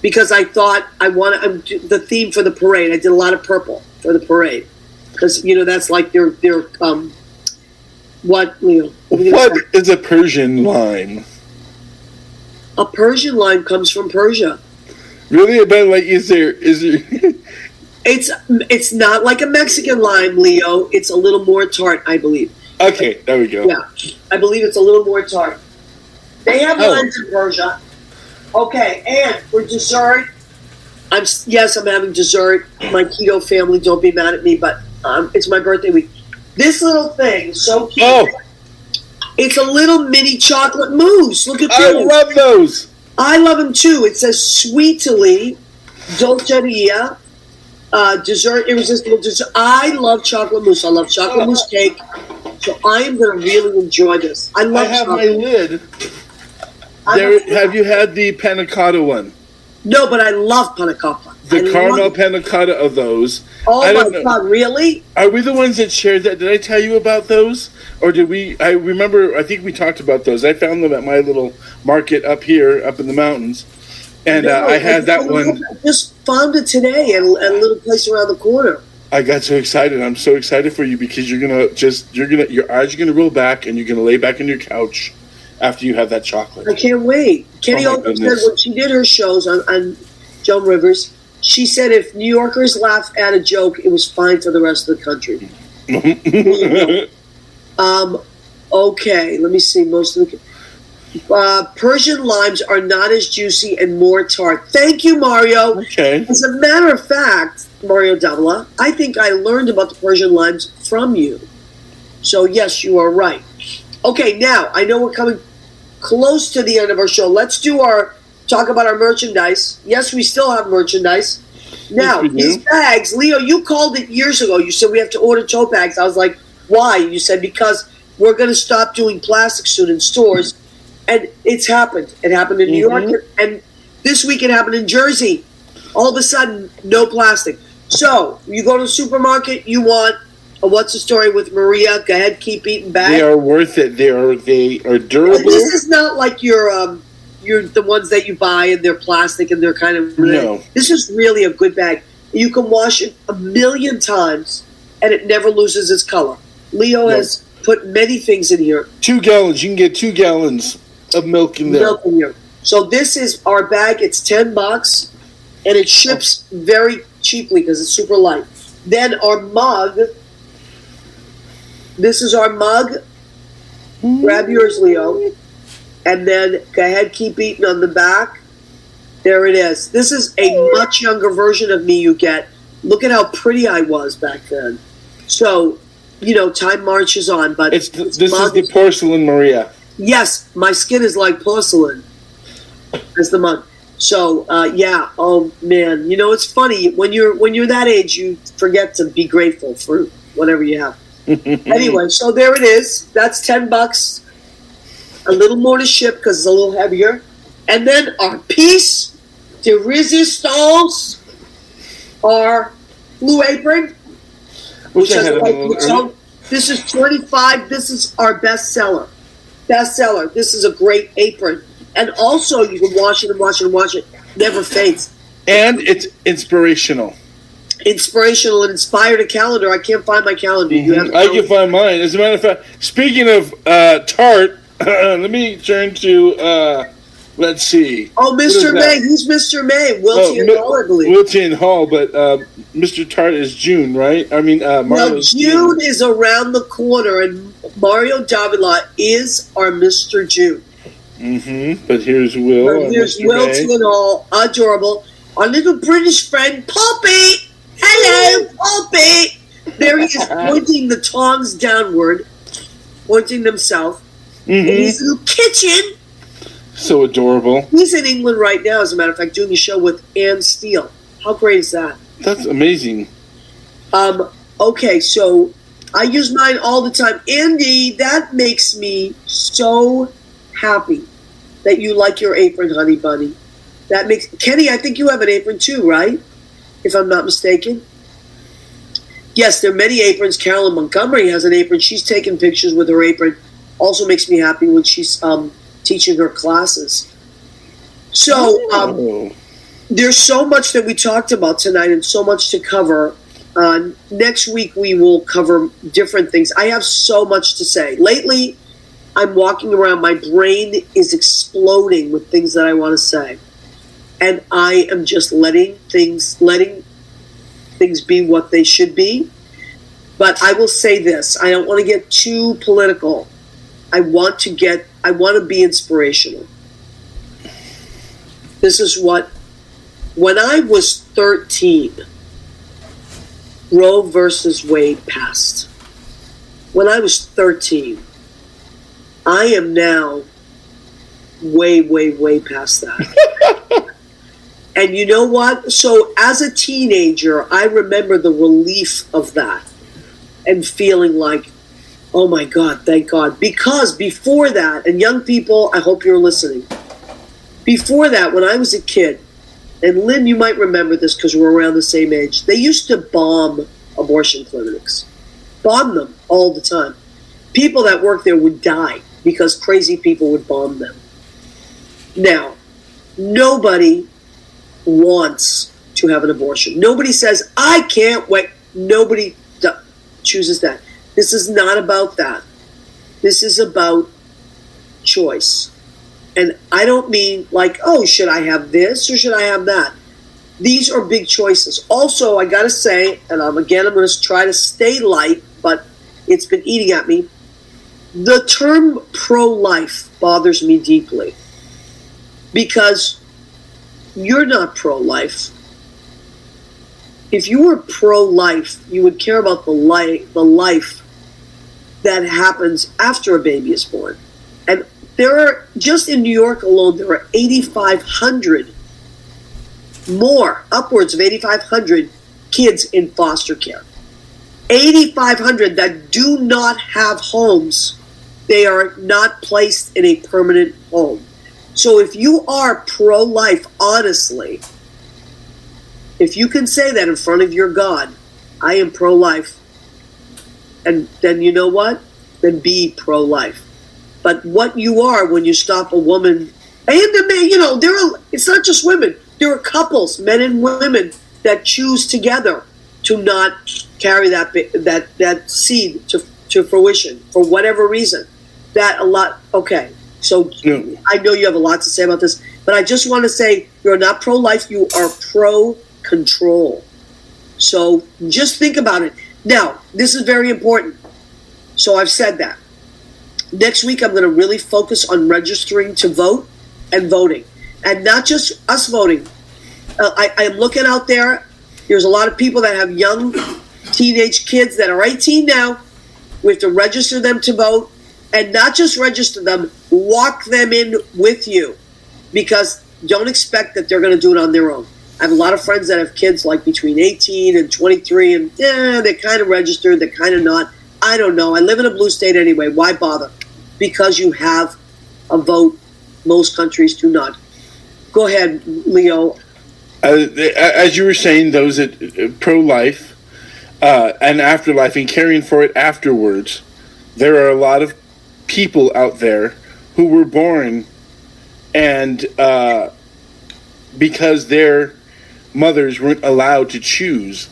because I thought the theme for the parade. I did a lot of purple for the parade because you know that's like their what Leo? What is a Persian lime? A Persian lime comes from Persia. Really? But like, is there? It's not like a Mexican lime, Leo. It's a little more tart, I believe. Okay, there we go. Yeah, I believe it's a little more tart. They have limes in Persia. Okay, and for dessert, I'm having dessert. My keto family, don't be mad at me, but it's my birthday week. This little thing, so cute. Oh, it's a little mini chocolate mousse. Look at I this. love those. I love them too. It says sweetly, dolceria, dessert, irresistible dessert. I love chocolate mousse. I love chocolate mousse cake. So I am going to really enjoy this. I have my lid. Have you had the panna cotta one? No, but I love panna cotta. The caramel panna cotta of those. Oh my God, really? Are we the ones that shared that? Did I tell you about those? Or did we? I remember, I think we talked about those. I found them at my little market up here, up in the mountains. And I had that one. I just found it today at a little place around the corner. I got so excited. I'm so excited for you because your eyes are gonna roll back and you're gonna lay back on your couch after you have that chocolate. I can't wait. Kenny also said when she did her shows on Joan Rivers, she said if New Yorkers laugh at a joke, it was fine for the rest of the country. Okay, let me see. Most of the Persian limes are not as juicy and more tart. Thank you, Mario. Okay. As a matter of fact, Mario Davila, I think I learned about the Persian limes from you. So yes, you are right. Okay, now I know we're coming close to the end of our show. Let's talk about our merchandise. Yes, we still have merchandise. Now, these bags, Leo, you called it years ago. You said we have to order tote bags. I was like, why? You said because we're going to stop doing plastic soon in stores. And it's happened. It happened in New York. And this week it happened in Jersey. All of a sudden, no plastic. So, you go to the supermarket, you want a What's the Story with Maria, go ahead, keep eating bag. They are worth it. They are durable. And this is not like you're the ones that you buy and they're plastic and they're kind of... No. This is really a good bag. You can wash it 1,000,000 times and it never loses its color. Leo has put many things in here. 2 gallons. You can get 2 gallons of milk in there. So this is our bag. It's $10 and it ships very cheaply because it's super light. Then our mug. This is our mug. Grab yours, Leo. And then go ahead, keep eating on the back. There it is. This is a much younger version of me you get. Look at how pretty I was back then. So, time marches on. But this is the porcelain Maria. Yes, my skin is like porcelain. That's the mug. So, oh man. It's funny. When you're that age, you forget to be grateful for whatever you have. Anyway, so there it is. That's $10. A little more to ship because it's a little heavier. And then our piece de resistance, our blue apron, which has this is $25. This is our bestseller. This is a great apron. And also, you can wash it and wash it and wash it. Never fades. And it's inspirational. And inspired a calendar. I can't find my calendar. I can find mine. As a matter of fact, speaking of tart, let me turn to, let's see. Oh, Mr. May. Who's Mr. May? Wilty Hall, I believe. Wilty Hall, but Mr. Tart is June, right? I mean, Mario. No, June is around the corner, and Mario Davila is our Mr. June. But here's Will. Here's Wilty Hall, adorable. Our little British friend, Poppy. Hello, Poppy. There he is, pointing the tongs downward, pointing them south. In his little kitchen. So adorable. He's in England right now, as a matter of fact, doing a show with Anne Steele. How great is that? That's amazing. Okay, so I use mine all the time. Andy, that makes me so happy that you like your apron, honey bunny. That makes... Kenny, I think you have an apron too, right? If I'm not mistaken. Yes, there are many aprons. Carolyn Montgomery has an apron. She's taking pictures with her apron. Also makes me happy when she's teaching her classes. So there's so much that we talked about tonight and so much to cover. Next week we will cover different things. I have so much to say. Lately, I'm walking around. My brain is exploding with things that I want to say. And I am just letting things be what they should be. But I will say this, I don't want to get too political. I want to be inspirational. This is when I was 13, Roe versus Wade passed. When I was 13, I am now way, way, way past that. And you know what? So as a teenager, I remember the relief of that and feeling like, oh my God, thank God. Because before that, and young people, I hope you're listening. Before that, when I was a kid, and Lynn, you might remember this because we're around the same age, they used to bomb abortion clinics. Bomb them all the time. People that worked there would die because crazy people would bomb them. Now, nobody wants to have an abortion. Nobody says, I can't wait. Nobody chooses that. This is not about that. This is about choice. And I don't mean like, oh, should I have this or should I have that? These are big choices. Also, I got to say, and I'm going to try to stay light, but it's been eating at me. The term pro-life bothers me deeply because you're not pro-life. If you were pro-life, you would care about the life that happens after a baby is born. And there are, just in New York alone, there are 8,500 more, upwards of 8,500 kids in foster care. 8,500 that do not have homes. They are not placed in a permanent home. So if you are pro-life, honestly, if you can say that in front of your God, I am pro-life, and then you know what? Then be pro-life. But what you are when you stop a woman, and it's not just women. There are couples, men and women, that choose together to not carry that seed to fruition for whatever reason. Okay. So I know you have a lot to say about this, but I just want to say you're not pro-life, you are pro-control. So just think about it. Now, this is very important. So I've said that. Next week, I'm going to really focus on registering to vote and voting. And not just us voting. I am looking out there. There's a lot of people that have young teenage kids that are 18 now. We have to register them to vote. And not just register them, walk them in with you. Because don't expect that they're going to do it on their own. I have a lot of friends that have kids like between 18 and 23. And they're kind of registered, they're kind of not. I don't know. I live in a blue state anyway. Why bother? Because you have a vote. Most countries do not. Go ahead, Leo. As you were saying, those pro-life and afterlife and caring for it afterwards, there are a lot of people out there who were born and because their mothers weren't allowed to choose.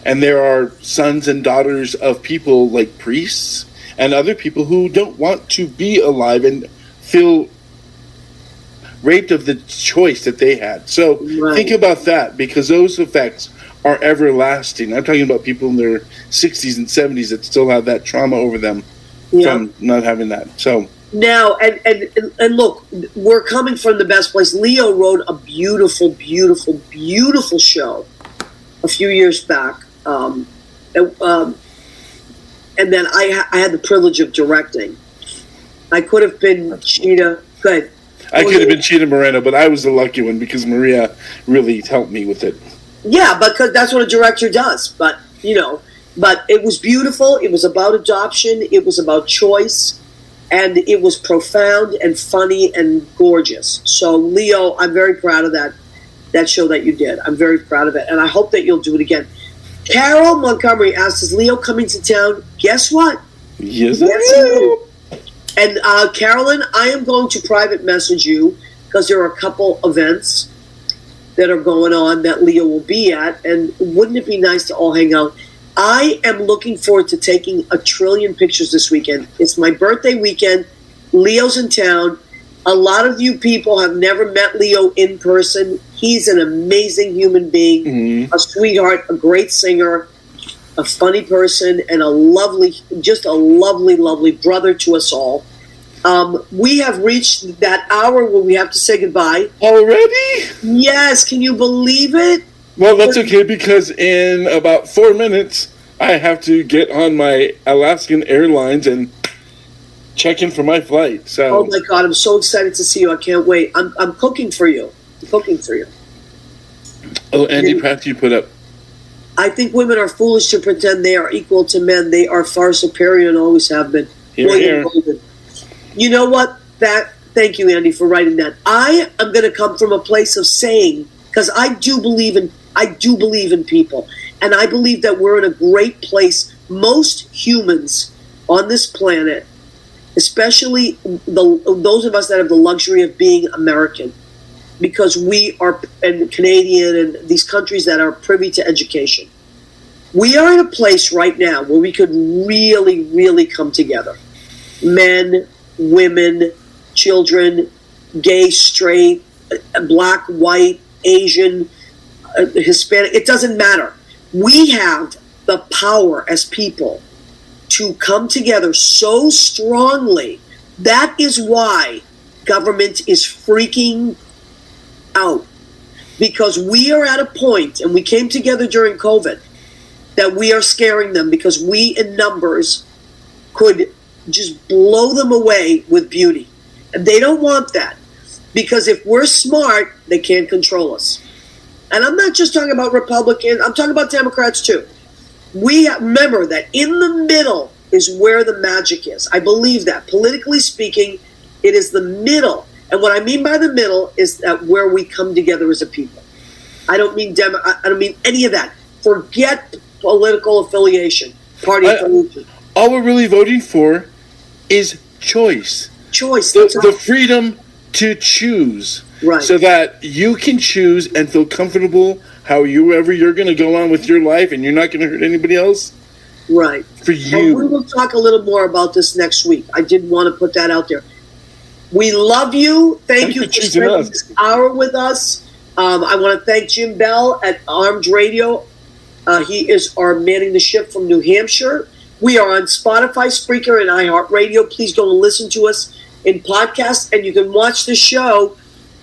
And there are sons and daughters of people like priests and other people who don't want to be alive and feel raped of the choice that they had. So Think about that, because those effects are everlasting. I'm talking about people in their 60s and 70s that still have that trauma over them from not having that. So now, and look, we're coming from the best place. Leo wrote a beautiful, beautiful, beautiful show a few years back. And then I had the privilege of directing. I could have been Cheetah. Good. I could have been Cheetah Moreno, but I was the lucky one because Maria really helped me with it. Yeah, because that's what a director does. But it was beautiful. It was about adoption. It was about choice, and it was profound and funny and gorgeous. So, Leo, I'm very proud of that show that you did. I'm very proud of it, and I hope that you'll do it again. Carol Montgomery asks, is Leo coming to town? Guess what? Yes, I am. And Carolyn, I am going to private message you because there are a couple events that are going on that Leo will be at. And wouldn't it be nice to all hang out? I am looking forward to taking 1 trillion pictures this weekend. It's my birthday weekend. Leo's in town. A lot of you people have never met Leo in person. He's an amazing human being, a sweetheart, a great singer, a funny person, and a lovely brother to us all. We have reached that hour where we have to say goodbye. Already? Yes, can you believe it? Well, that's okay, because in about 4 minutes, I have to get on my Alaskan Airlines and check in for my flight. So. Oh my God, I'm so excited to see you. I can't wait. I'm cooking for you. Oh, Andy Pratt, you put up. I think women are foolish to pretend they are equal to men. They are far superior and always have been. Here. You know what? Thank you, Andy, for writing that. I am going to come from a place of saying, because I do believe in people, and I believe that we're in a great place. Most humans on this planet, especially those of us that have the luxury of being American, because we are, and Canadian, and these countries that are privy to education. We are in a place right now where we could really, really come together. Men, women, children, gay, straight, black, white, Asian, Hispanic, it doesn't matter. We have the power as people to come together so strongly. That is why government is freaking out, because we are at a point, and we came together during COVID, that we are scaring them, because we in numbers could just blow them away with beauty. And they don't want that, because if we're smart, they can't control us. And I'm not just talking about Republicans, I'm talking about Democrats too. We remember that in the middle is where the magic is. I believe that. Politically speaking, it is the middle. And what I mean by the middle is that where we come together as a people. I don't mean I don't mean any of that. Forget political affiliation, party affiliation. All we're really voting for is choice. Choice. The freedom to choose. Right. So that you can choose and feel comfortable however you're going to go on with your life, and you're not going to hurt anybody else. Right. For you. And we will talk a little more about this next week. I did want to put that out there. We love you. Thank you for spending this hour with us. I want to thank Jim Bell at Armed Radio. He is our manning the ship from New Hampshire. We are on Spotify, Spreaker, and iHeartRadio. Please go and listen to us in podcasts, and you can watch the show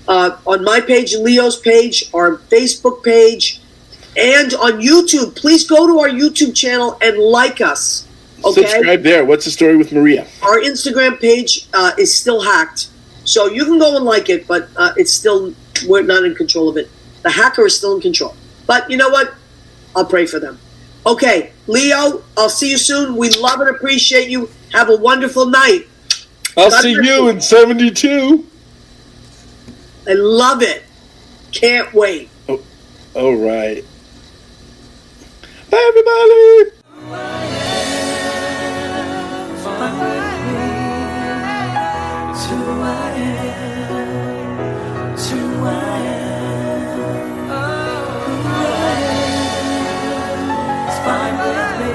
on my page, Leo's page, our Facebook page, and on YouTube. Please go to our YouTube channel and like us. Okay? Subscribe there. What's the story with Maria? Our Instagram page is still hacked, so you can go and like it, but it's still, we're not in control of it. The hacker is still in control. But you know what? I'll pray for them. Okay, Leo, I'll see you soon. We love and appreciate you. Have a wonderful night. I'll see you in 72. I love it. Can't wait. Oh, all right. Bye, everybody. Fine with me.